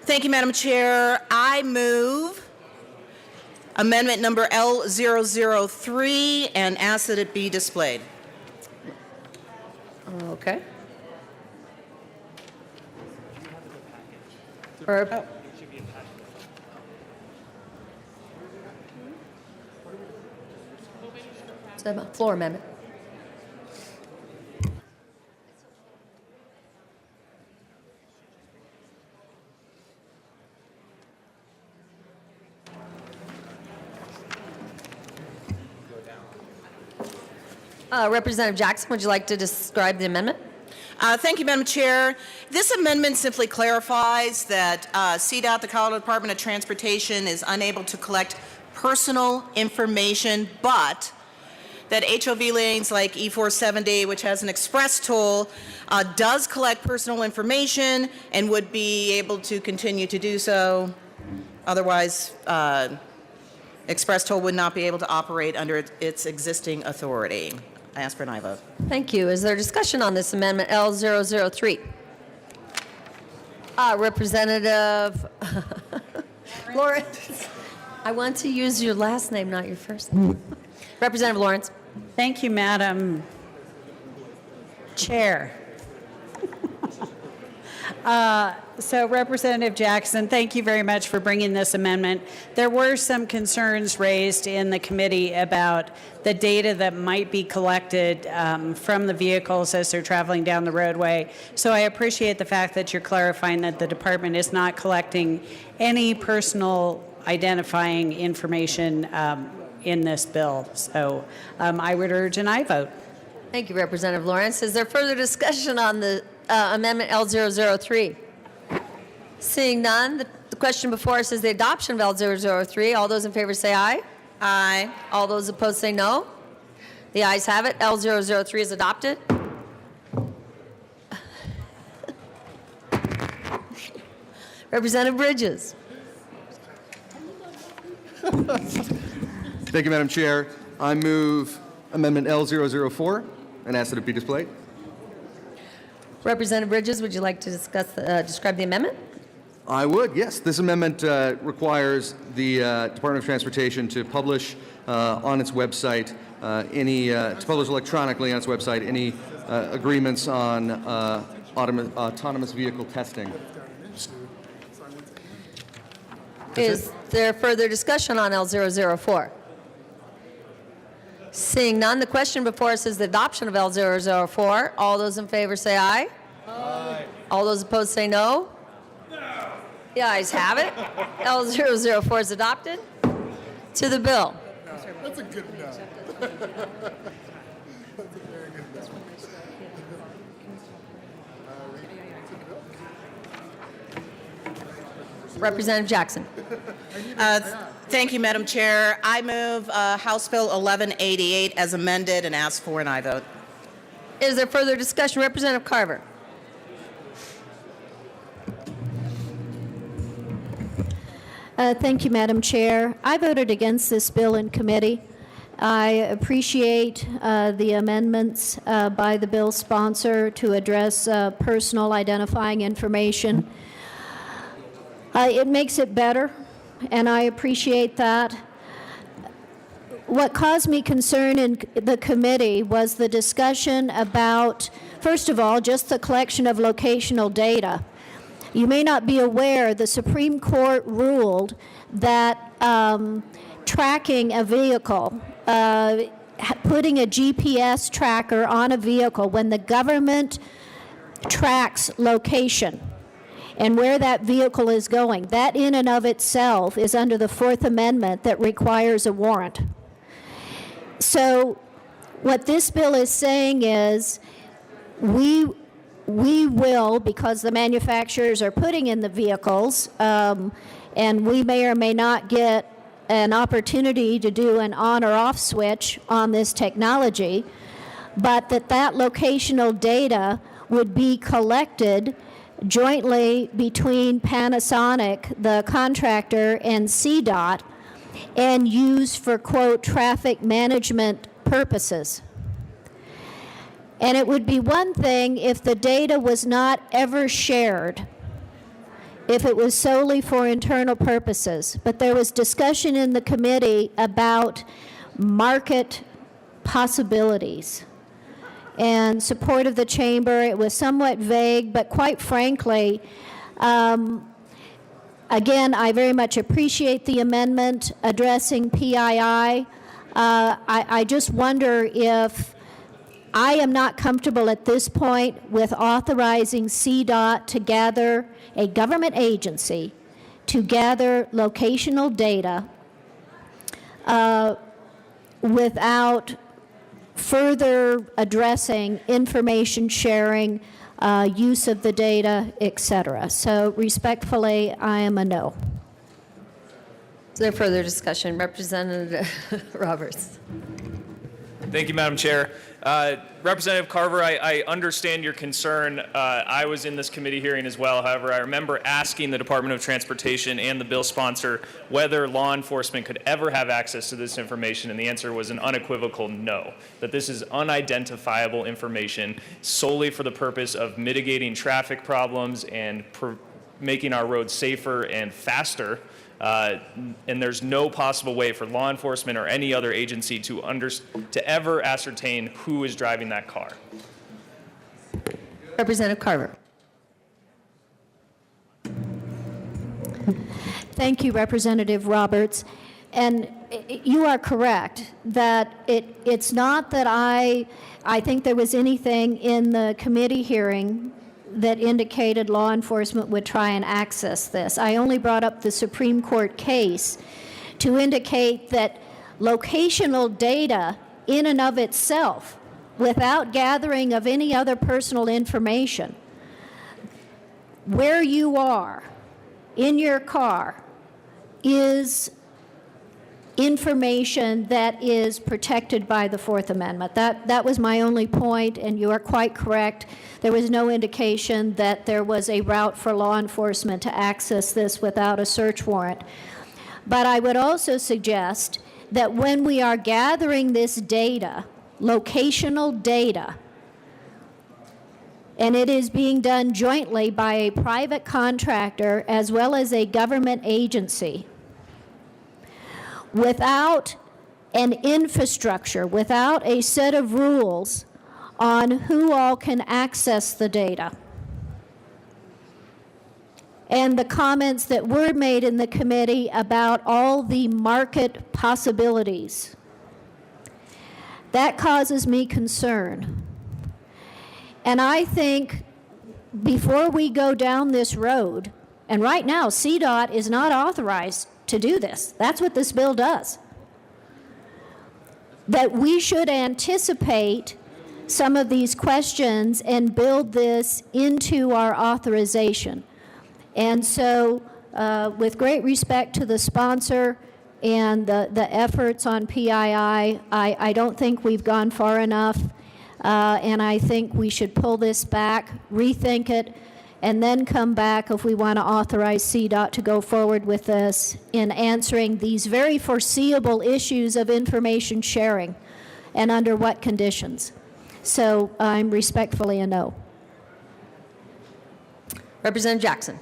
S9: Thank you, Madam Chair. I move amendment number L003 and ask that it be displayed.
S15: Okay. Floor amendment. Representative Jackson, would you like to describe the amendment?
S9: Thank you, Madam Chair. This amendment simply clarifies that CDOT, the Colorado Department of Transportation, is unable to collect personal information, but that HOV lanes like E470, which has an express toll, does collect personal information and would be able to continue to do so. Otherwise, express toll would not be able to operate under its existing authority. I ask for an aye vote.
S15: Thank you. Is there discussion on this amendment L003? Representative Lawrence. I want to use your last name, not your first name. Representative Lawrence.
S11: Thank you, Madam Chair. So Representative Jackson, thank you very much for bringing this amendment. There were some concerns raised in the committee about the data that might be collected from the vehicles as they're traveling down the roadway. So I appreciate the fact that you're clarifying that the department is not collecting any personal identifying information in this bill. So I would urge an aye vote.
S15: Thank you, Representative Lawrence. Is there further discussion on the amendment L003? Seeing none, the question before us is the adoption of L003. All those in favor say aye.
S9: Aye.
S15: All those opposed say no. The ayes have it. L003 is adopted. Representative Bridges.
S12: Thank you, Madam Chair. I move amendment L004 and ask that it be displayed.
S15: Representative Bridges, would you like to discuss describe the amendment?
S12: I would, yes. This amendment requires the Department of Transportation to publish on its website to publish electronically on its website any agreements on autonomous vehicle testing.
S15: Is there further discussion on L004? Seeing none, the question before us is the adoption of L004. All those in favor say aye. Aye. All those opposed say no. No. The ayes have it. L004 is adopted. To the bill.
S5: That's a good no. That's a very good no.
S15: Representative Jackson.
S9: Thank you, Madam Chair. I move House Bill 1188 as amended and ask for an aye vote.
S15: Is there further discussion? Representative Carver.
S24: Thank you, Madam Chair. I voted against this bill in committee. I appreciate the amendments by the bill sponsor to address personal identifying information. It makes it better, and I appreciate that. what caused me concern in the committee was the discussion about, first of all, just the collection of locational data. You may not be aware, the Supreme Court ruled that tracking a vehicle, putting a GPS tracker on a vehicle when the government tracks location and where that vehicle is going, that in and of itself is under the Fourth Amendment that requires a warrant. So what this bill is saying is we will, because the manufacturers are putting in the vehicles, and we may or may not get an opportunity to do an on or off switch on this technology, but that locational data would be collected jointly between Panasonic, the contractor, and CDOT, and used for, quote, traffic management purposes. And it would be one thing if the data was not ever shared, if it was solely for internal purposes. But there was discussion in the committee about market possibilities and support of the chamber. It was somewhat vague, but quite frankly, again, I very much appreciate the amendment addressing PII. I just wonder if I am not comfortable at this point with authorizing CDOT to gather, a government agency, to gather locational data without further addressing information sharing, use of the data, etc. So respectfully, I am a no.
S15: Is there further discussion? Representative Roberts.
S4: Thank you, Madam Chair. Representative Carver, I understand your concern. I was in this committee hearing as well. However, I remember asking the Department of Transportation and the bill sponsor whether law enforcement could ever have access to this information, and the answer was an unequivocal no, that this is unidentifiable information solely for the purpose of mitigating traffic problems and making our roads safer and faster. And there's no possible way for law enforcement or any other agency to ever ascertain who is driving that car.
S15: Representative Carver.
S24: Thank you, Representative Roberts. And you are correct that it's not that I think there was anything in the committee hearing that indicated law enforcement would try and access this. I only brought up the Supreme Court case to indicate that locational data in and of itself, without gathering of any other personal information, where you are in your car is information that is protected by the Fourth Amendment. That was my only point, and you are quite correct. There was no indication that there was a route for law enforcement to access this without a search warrant. But I would also suggest that when we are gathering this data, locational data, and it is being done jointly by a private contractor as well as a government agency, without an infrastructure, without a set of rules on who all can access the data. And the comments that were made in the committee about all the market possibilities, that causes me concern. And I think before we go down this road, and right now CDOT is not authorized to do this. That's what this bill does. That we should anticipate some of these questions and build this into our authorization. And so, with great respect to the sponsor and the efforts on PII, I don't think we've gone far enough, and I think we should pull this back, rethink it, and then come back if we want to authorize CDOT to go forward with this in answering these very foreseeable issues of information sharing and under what conditions. So I'm respectfully a no.
S15: Representative Jackson.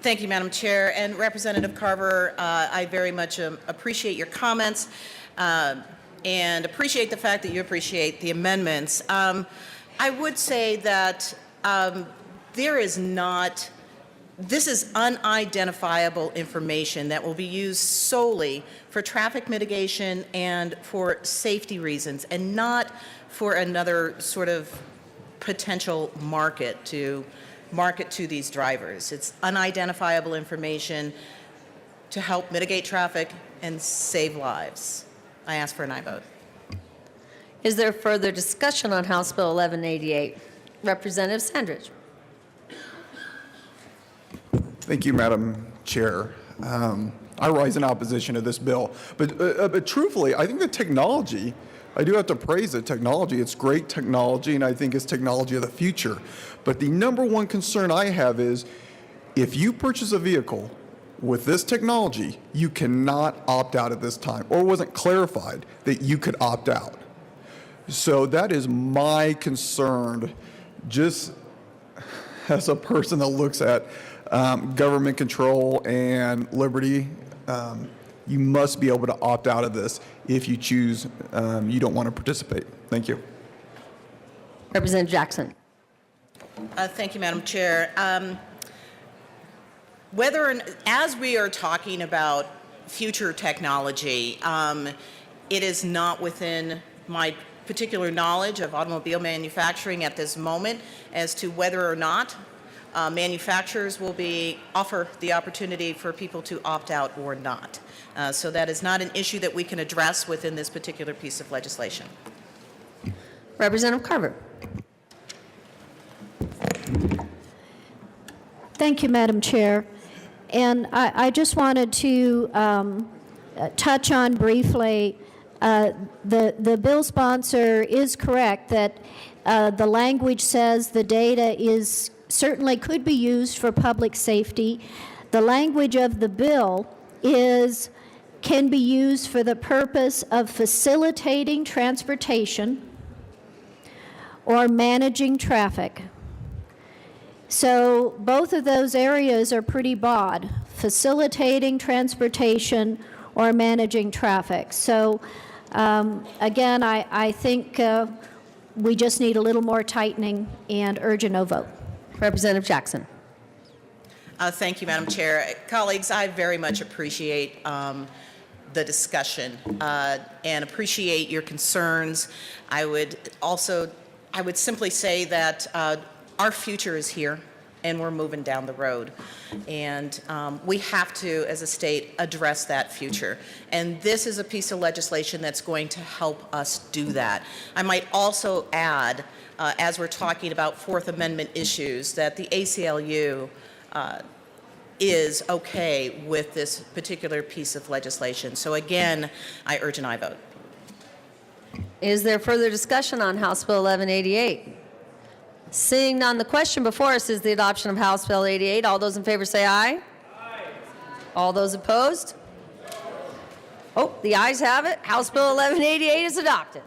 S9: Thank you, Madam Chair. And Representative Carver, I very much appreciate your comments and appreciate the fact that you appreciate the amendments. I would say that this is unidentifiable information that will be used solely for traffic mitigation and for safety reasons, and not for another sort of potential market to these drivers. It's unidentifiable information to help mitigate traffic and save lives. I ask for an aye vote.
S15: Is there further discussion on House Bill 1188? Representative Sandridge.
S6: Thank you, Madam Chair. I rise in opposition to this bill. But truthfully, I think the technology, I do have to praise the technology. It's great technology, and I think it's technology of the future. But the number one concern I have is if you purchase a vehicle with this technology, you cannot opt out at this time, or wasn't clarified that you could opt out. So that is my concern, just as a person that looks at government control and liberty. You must be able to opt out of this if you choose you don't want to participate. Thank you.
S15: Representative Jackson.
S9: Thank you, Madam Chair. As we are talking about future technology, it is not within my particular knowledge of automobile manufacturing at this moment as to whether or not manufacturers will offer the opportunity for people to opt out or not. So that is not an issue that we can address within this particular piece of legislation.
S15: Representative Carver.
S24: Thank you, Madam Chair. And I just wanted to touch on briefly, the bill sponsor is correct that the language says the data certainly could be used for public safety. The language of the bill can be used for the purpose of facilitating transportation or managing traffic. So both of those areas are pretty broad: facilitating transportation or managing traffic. So again, I think we just need a little more tightening and urge a no vote.
S15: Representative Jackson.
S9: Thank you, Madam Chair. Colleagues, I very much appreciate the discussion and appreciate your concerns. I would simply say that our future is here and we're moving down the road. And we have to, as a state, address that future. And this is a piece of legislation that's going to help us do that. I might also add, as we're talking about Fourth Amendment issues, that the ACLU is okay with this particular piece of legislation. So again, I urge an aye vote.
S15: Is there further discussion on House Bill 1188? Seeing none, the question before us is the adoption of House Bill 88. All those in favor say aye. Aye. All those opposed? Oh, the ayes have it. House Bill 1188 is adopted.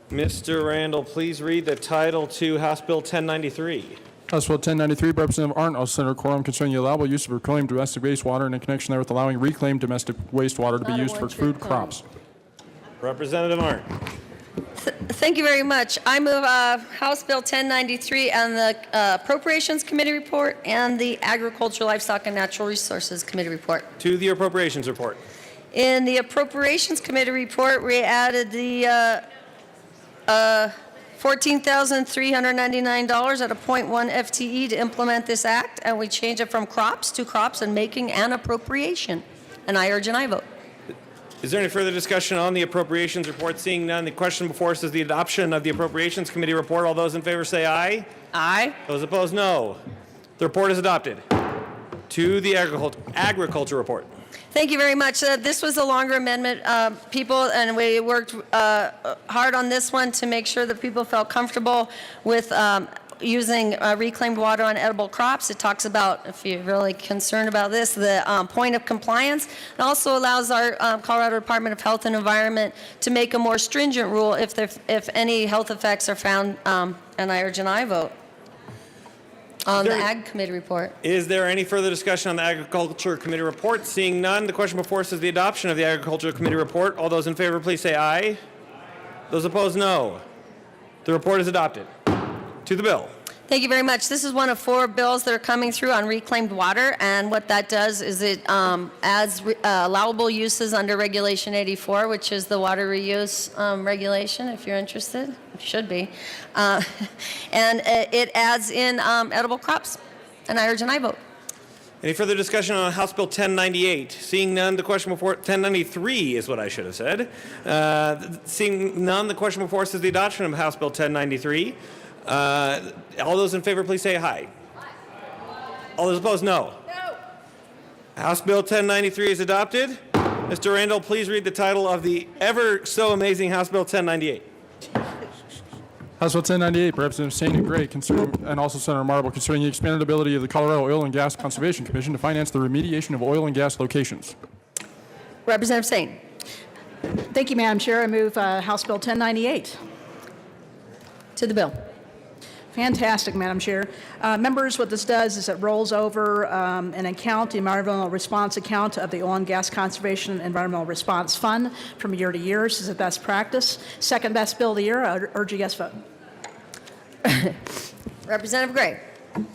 S7: Mr. Randall, please read the title to House Bill 1093.
S3: House Bill 1093, by Representative Arndt, I'll Senator Quorum, concerning the allowable use of reclaimed domestic wastewater and in connection therewith allowing reclaimed domestic wastewater to be used for food crops.
S7: Representative Arndt.
S15: Thank you very much. I move House Bill 1093 and the Appropriations Committee report and the Agriculture, Livestock, and Natural Resources Committee report.
S7: To the Appropriations report.
S15: In the Appropriations Committee report, we added the $14,399 at a 0.1 FTE to implement this act, and we change it from crops to crops and making an appropriation. And I urge an aye vote.
S7: Is there any further discussion on the Appropriations report? Seeing none, the question before us is the adoption of the Appropriations Committee report. All those in favor say aye.
S15: Aye.
S7: Those opposed, no. The report is adopted. To the Agriculture report.
S15: Thank you very much. This was a longer amendment, people, and we worked hard on this one to make sure that people felt comfortable with using reclaimed water on edible crops. It talks about, if you're really concerned about this, the point of compliance. It also allows our Colorado Department of Health and Environment to make a more stringent rule if any health effects are found, and I urge an aye vote. On the Ag Committee report.
S7: Is there any further discussion on the Agriculture Committee report? Seeing none, the question before us is the adoption of the Agriculture Committee report. All those in favor, please say aye. Those opposed, no. The report is adopted. To the bill.
S15: Thank you very much. This is one of 4 bills that are coming through on reclaimed water, and what that does is it adds allowable uses under Regulation 84, which is the water reuse regulation, if you're interested. You should be. And it adds in edible crops, and I urge an aye vote.
S7: Any further discussion on House Bill 1098? Seeing none, the question before 1093 is what I should have said. Seeing none, the question before us is the adoption of House Bill 1093. All those in favor, please say aye. All those opposed, no. No. House Bill 1093 is adopted. Mr. Randall, please read the title of the ever so amazing House Bill 1098.
S3: House Bill 1098, Representative Sain and Gray, and also Senator Marble, concerning the expanded ability of the Colorado Oil and Gas Conservation Commission to finance the remediation of oil and gas locations.
S15: Representative Sain.
S14: Thank you, Madam Chair. I move House Bill 1098.
S15: To the bill.
S14: Fantastic, Madam Chair. Members, what this does is it rolls over an account, the Environmental Response Account of the Oil and Gas Conservation Environmental Response Fund from year to year. This is a best practice. Second best bill of the year. I urge a yes vote.
S15: Representative Gray.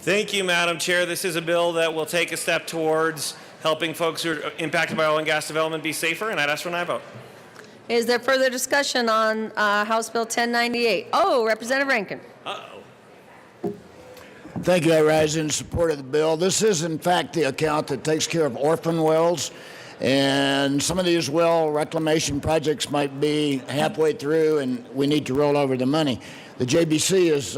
S7: Thank you, Madam Chair. This is a bill that will take a step towards helping folks who are impacted by oil and gas development be safer, and I'd ask for an aye vote.
S15: Is there further discussion on House Bill 1098? Oh, Representative Rankin.
S7: Uh-oh.
S16: Thank you. I rise in support of the bill. This is, in fact, the account that takes care of orphan wells. And some of these well reclamation projects might be halfway through, and we need to roll over the money. The JBC is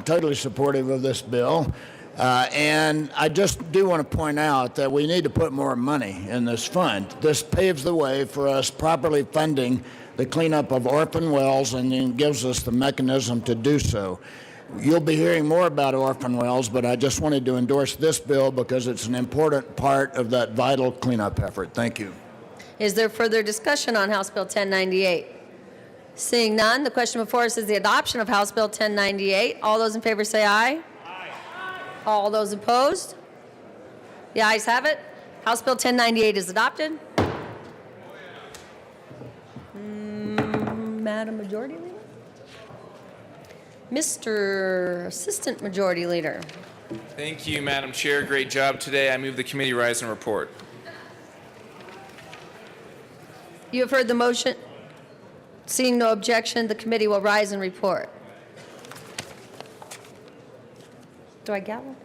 S16: totally supportive of this bill. And I just do want to point out that we need to put more money in this fund. This paves the way for us properly funding the cleanup of orphan wells, and then gives us the mechanism to do so. You'll be hearing more about orphan wells, but I just wanted to endorse this bill because it's an important part of that vital cleanup effort. Thank you.
S15: Is there further discussion on House Bill 1098? Seeing none, the question before us is the adoption of House Bill 1098. All those in favor say aye. Aye. All those opposed? The ayes have it. House Bill 1098 is adopted. Madam Majority Leader? Mr. Assistant Majority Leader.
S17: Thank you, Madam Chair. Great job today. I move the committee rise and report.
S15: You have heard the motion. Seeing no objection, the committee will rise and report. Do I gavel?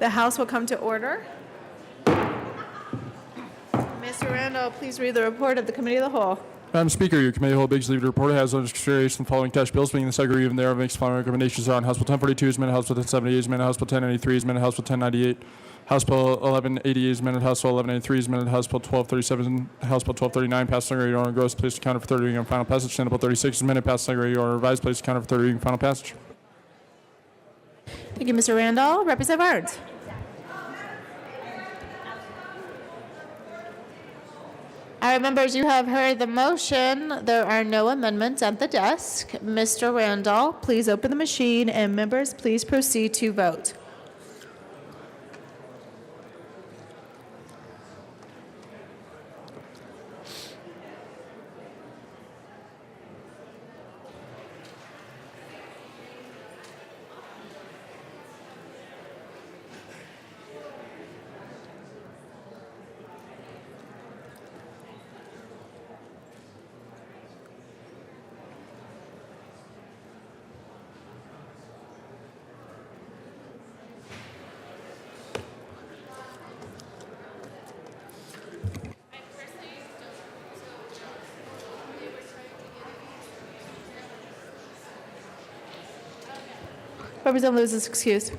S8: The House will come to order. Mr. Randall, please read the report of the Committee of the Whole.
S3: Madam Speaker, your committee of the whole begs to leave the report has under consideration the following cash bills, being the second reading thereof makes the following recommendations on House Bill 1042 is amended, House Bill 1078 is amended, House Bill 1093 is amended, House Bill 1098, House Bill 1188 is amended, House Bill 1183 is amended, House Bill 1237, House Bill 1239 passed second reading order, goes placed to counter for third reading and final passage. Senate Bill 36 is amended, passed second reading order, revised, placed to counter for third reading and final passage.
S8: Thank you, Mr. Randall. Representative Barnes. All right, members, you have heard the motion. There are no amendments at the desk. Mr. Randall, please open the machine, and members, please proceed to vote. Representative Lewis is excused.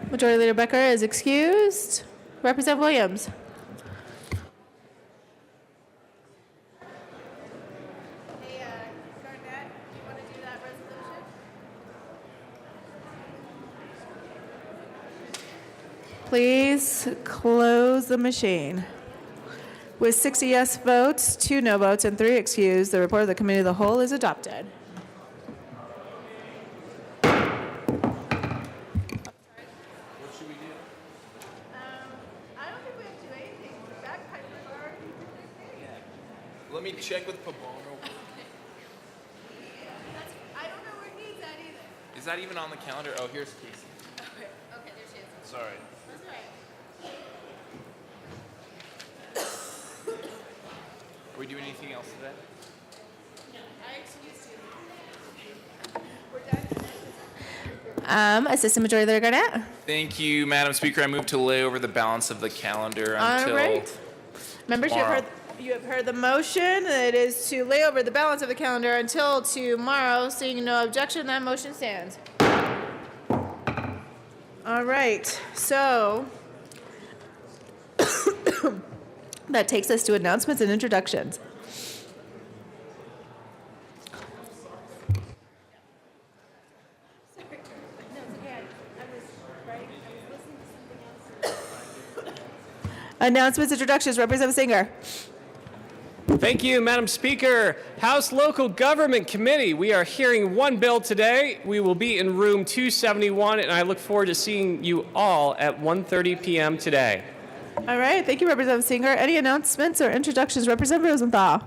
S8: Majority Leader Becker is excused. Representative Williams. Please close the machine. With 60 yes votes, 2 no votes, and 3 excused, the report of the Committee of the Whole is adopted.
S17: Let me check with Pabon.
S8: I don't know where he's at either.
S17: Is that even on the calendar? Oh, here's Casey.
S8: Okay, there she is.
S17: Sorry.
S8: That's right.
S17: Are we doing anything else today?
S8: No, I excused you. We're done. Assistant Majority Leader Garnett.
S17: Thank you, Madam Speaker. I move to lay over the balance of the calendar until
S8: All right. Members, you have heard the motion. It is to lay over the balance of the calendar until tomorrow. Seeing no objection, that motion stands. All right. So that takes us to announcements and introductions. Announcements, introductions. Representative Singer.
S2: Thank you, Madam Speaker. House Local Government Committee, we are hearing one bill today. We will be in room 271, and I look forward to seeing you all at 1:30 p.m. today.
S8: All right. Thank you, Representative Singer. Any announcements or introductions? Representative Rosenthal.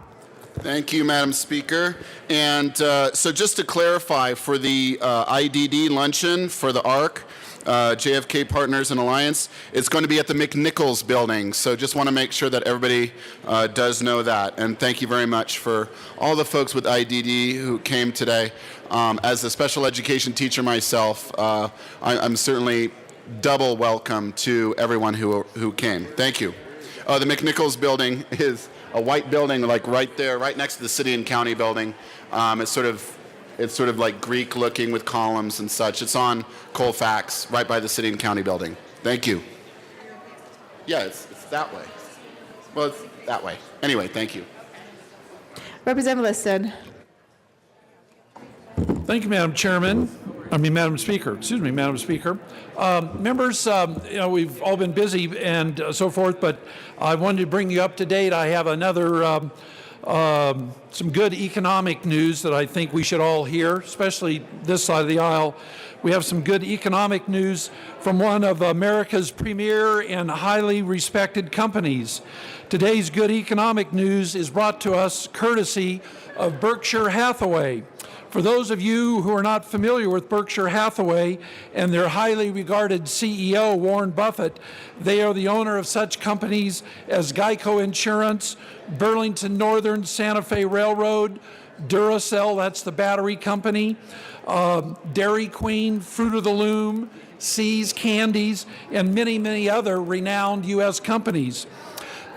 S19: Thank you, Madam Speaker. And so just to clarify, for the IDD luncheon for the ARC, JFK Partners and Alliance, it's going to be at the McNichols building. So just want to make sure that everybody does know that. And thank you very much for all the folks with IDD who came today. As a special education teacher myself, I'm certainly double welcome to everyone who came. Thank you. The McNichols building is a white building, like right there, right next to the city and county building. It's sort of like Greek looking with columns and such. It's on Colfax, right by the city and county building. Thank you. Yeah, it's that way. Well, it's that way. Anyway, thank you.
S8: Representative Liston.
S18: Thank you, Madam Speaker. Excuse me, Madam Speaker. Members, we've all been busy and so forth, but I wanted to bring you up to date. I have another some good economic news that I think we should all hear, especially this side of the aisle. We have some good economic news from one of America's premier and highly respected companies. Today's good economic news is brought to us courtesy of Berkshire Hathaway. For those of you who are not familiar with Berkshire Hathaway and their highly regarded CEO, Warren Buffett, they are the owner of such companies as Geico Insurance, Burlington Northern, Santa Fe Railroad, Duracell, that's the battery company, Dairy Queen, Fruit of the Loom, See's Candies, and many, many other renowned U.S. companies.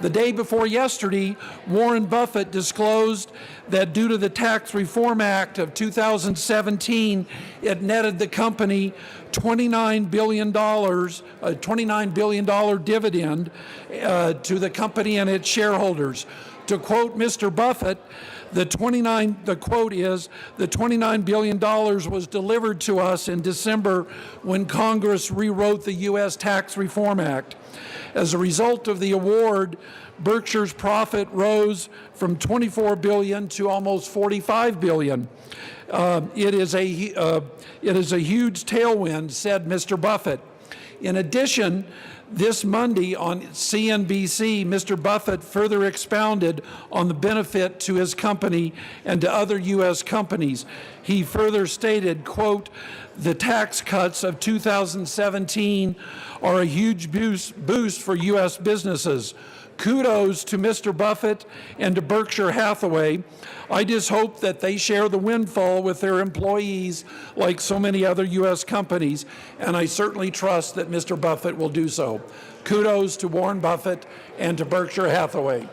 S18: The day before yesterday, Warren Buffett disclosed that due to the Tax Reform Act of 2017, it netted the company $29 billion, a $29 billion dividend to the company and its shareholders. To quote Mr. Buffett, the quote is, the $29 billion was delivered to us in December when Congress rewrote the U.S. Tax Reform Act. As a result of the award, Berkshire's profit rose from $24 billion to almost $45 billion. It is a huge tailwind, said Mr. Buffett. In addition, this Monday on CNBC, Mr. Buffett further expounded on the benefit to his company and to other U.S. companies. He further stated, quote, "The tax cuts of 2017 are a huge boost for U.S. businesses. Kudos to Mr. Buffett and to Berkshire Hathaway. I just hope that they share the windfall with their employees like so many other U.S. companies, and I certainly trust that Mr. Buffett will do so. Kudos to Warren Buffett and to Berkshire Hathaway."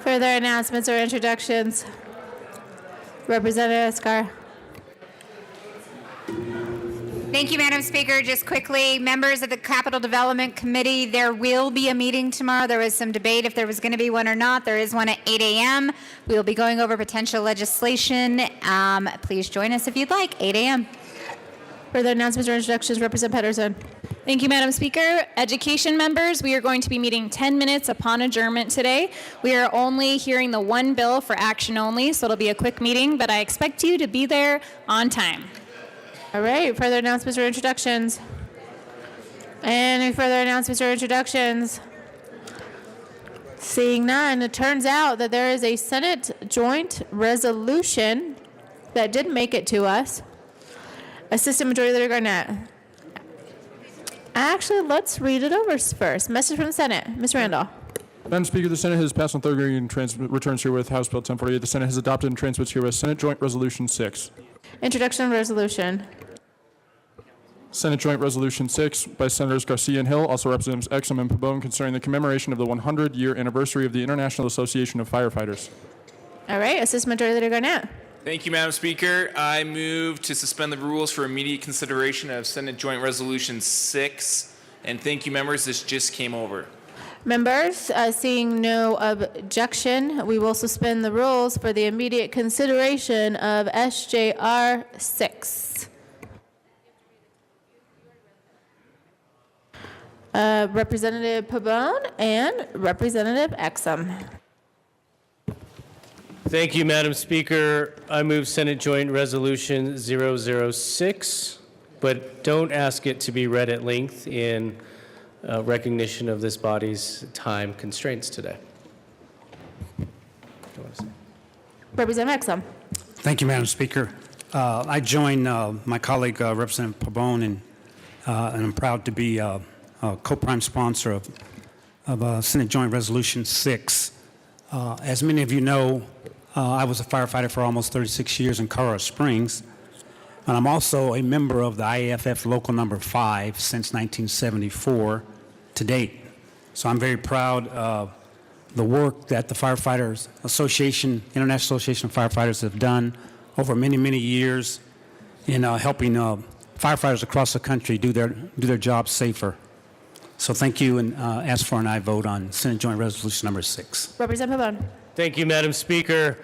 S8: Further announcements or introductions? Representative Escar.
S1: Thank you, Madam Speaker. Just quickly, members of the Capital Development Committee, there will be a meeting tomorrow. There was some debate if there was going to be one or not. There is one at 8 a.m. We will be going over potential legislation. Please join us if you'd like, 8 a.m.
S8: Further announcements or introductions? Representative Pedersen.
S13: Thank you, Madam Speaker. Education members, we are going to be meeting 10 minutes upon adjournment today. We are only hearing the one bill for action only, so it'll be a quick meeting, but I expect you to be there on time.
S8: All right, further announcements or introductions? Any further announcements or introductions? Seeing none, it turns out that there is a Senate joint resolution that did make it to us. Assistant Majority Leader Garnett. Actually, let's read it over first. Message from the Senate. Ms. Randolph.
S3: Madam Speaker, the Senate has passed on third reading and returns herewith House Bill 1048. The Senate has adopted and transmits herewith Senate Joint Resolution 6.
S8: Introduction of resolution.
S3: Senate Joint Resolution 6 by Senators Garcia and Hill, also Representatives Exum and Pabon, concerning the commemoration of the 100-year anniversary of the International Association of Firefighters.
S8: All right, Assistant Majority Leader Garnett.
S17: Thank you, Madam Speaker. I move to suspend the rules for immediate consideration of Senate Joint Resolution 6. And thank you, members. This just came over.
S8: Members, seeing no objection, we will suspend the rules for the immediate consideration of SJR 6. Representative Pabon and Representative Exum.
S21: Thank you, Madam Speaker. I move Senate Joint Resolution 006, but don't ask it to be read at length in recognition of this body's time constraints today.
S8: Representative Exum.
S22: Thank you, Madam Speaker. I join my colleague, Representative Pabon, and I'm proud to be a co-prime sponsor of Senate Joint Resolution 6. As many of you know, I was a firefighter for almost 36 years in Colorado Springs, and I'm also a member of the IAFF Local Number 5 since 1974 to date. So I'm very proud of the work that the Firefighters Association, International Association of Firefighters have done over many, many years in helping firefighters across the country do their jobs safer. So thank you, and ask for an aye vote on Senate Joint Resolution number 6.
S8: Representative Pabon.
S21: Thank you, Madam Speaker.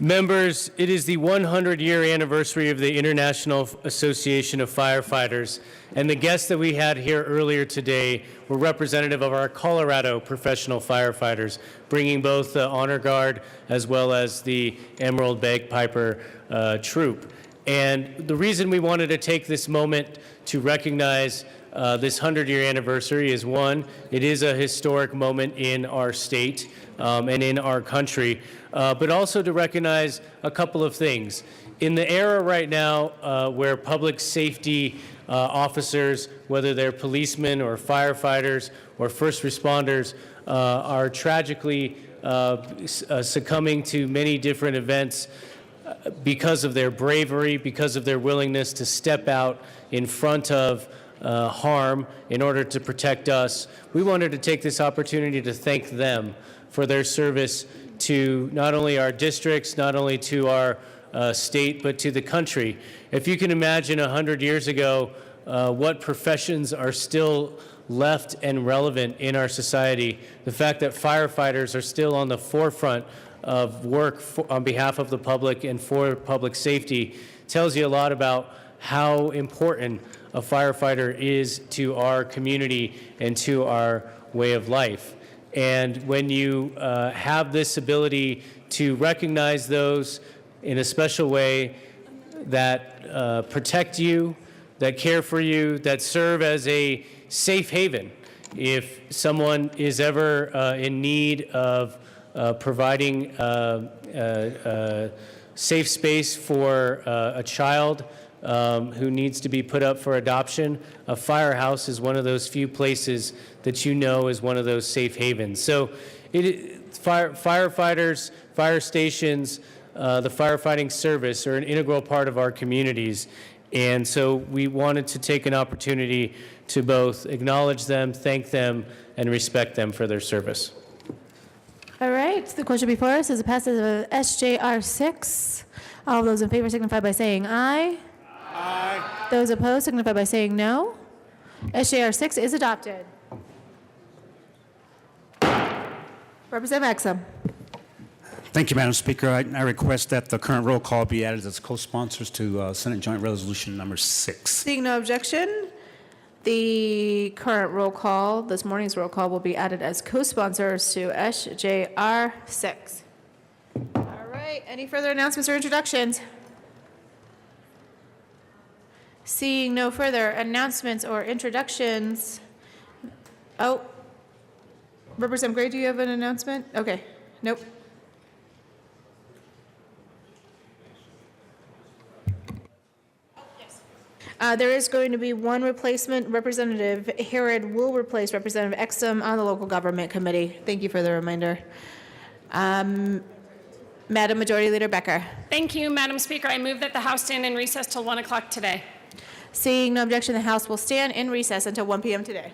S21: Members, it is the 100-year anniversary of the International Association of Firefighters, and the guests that we had here earlier today were representative of our Colorado professional firefighters, bringing both the Honor Guard as well as the Emerald Bagpiper troop. And the reason we wanted to take this moment to recognize this 100-year anniversary is, one, it is a historic moment in our state and in our country, but also to recognize a couple of things. In the era right now where public safety officers, whether they're policemen or firefighters or first responders, are tragically succumbing to many different events because of their bravery, because of their willingness to step out in front of harm in order to protect us, we wanted to take this opportunity to thank them for their service to not only our districts, not only to our state, but to the country. If you can imagine 100 years ago, what professions are still left and relevant in our society, the fact that firefighters are still on the forefront of work on behalf of the public and for public safety tells you a lot about how important a firefighter is to our community and to our way of life. And when you have this ability to recognize those in a special way that protect you, that care for you, that serve as a safe haven, if someone is ever in need of providing safe space for a child who needs to be put up for adoption, a firehouse is one of those few places that you know is one of those safe havens. So firefighters, fire stations, the firefighting service are an integral part of our communities. And so we wanted to take an opportunity to both acknowledge them, thank them, and respect them for their service.
S8: All right, the question before us is a passage of SJR 6. All those in favor signify by saying aye. Aye. Those opposed signify by saying no. SJR 6 is adopted. Representative Exum.
S22: Thank you, Madam Speaker. I request that the current roll call be added as co-sponsors to Senate Joint Resolution number 6.
S8: Seeing no objection, the current roll call, this morning's roll call, will be added as co-sponsors to SJR 6. All right, any further announcements or introductions? Seeing no further announcements or introductions. Oh, Representative Gray, do you have an announcement? Okay, nope. There is going to be one replacement. Representative Herod will replace Representative Exum on the local government committee. Thank you for the reminder. Madam Majority Leader Becker.
S10: Thank you, Madam Speaker. I move that the House stand in recess till 1 o'clock today.
S8: Seeing no objection, the House will stand in recess until 1 p.m. today.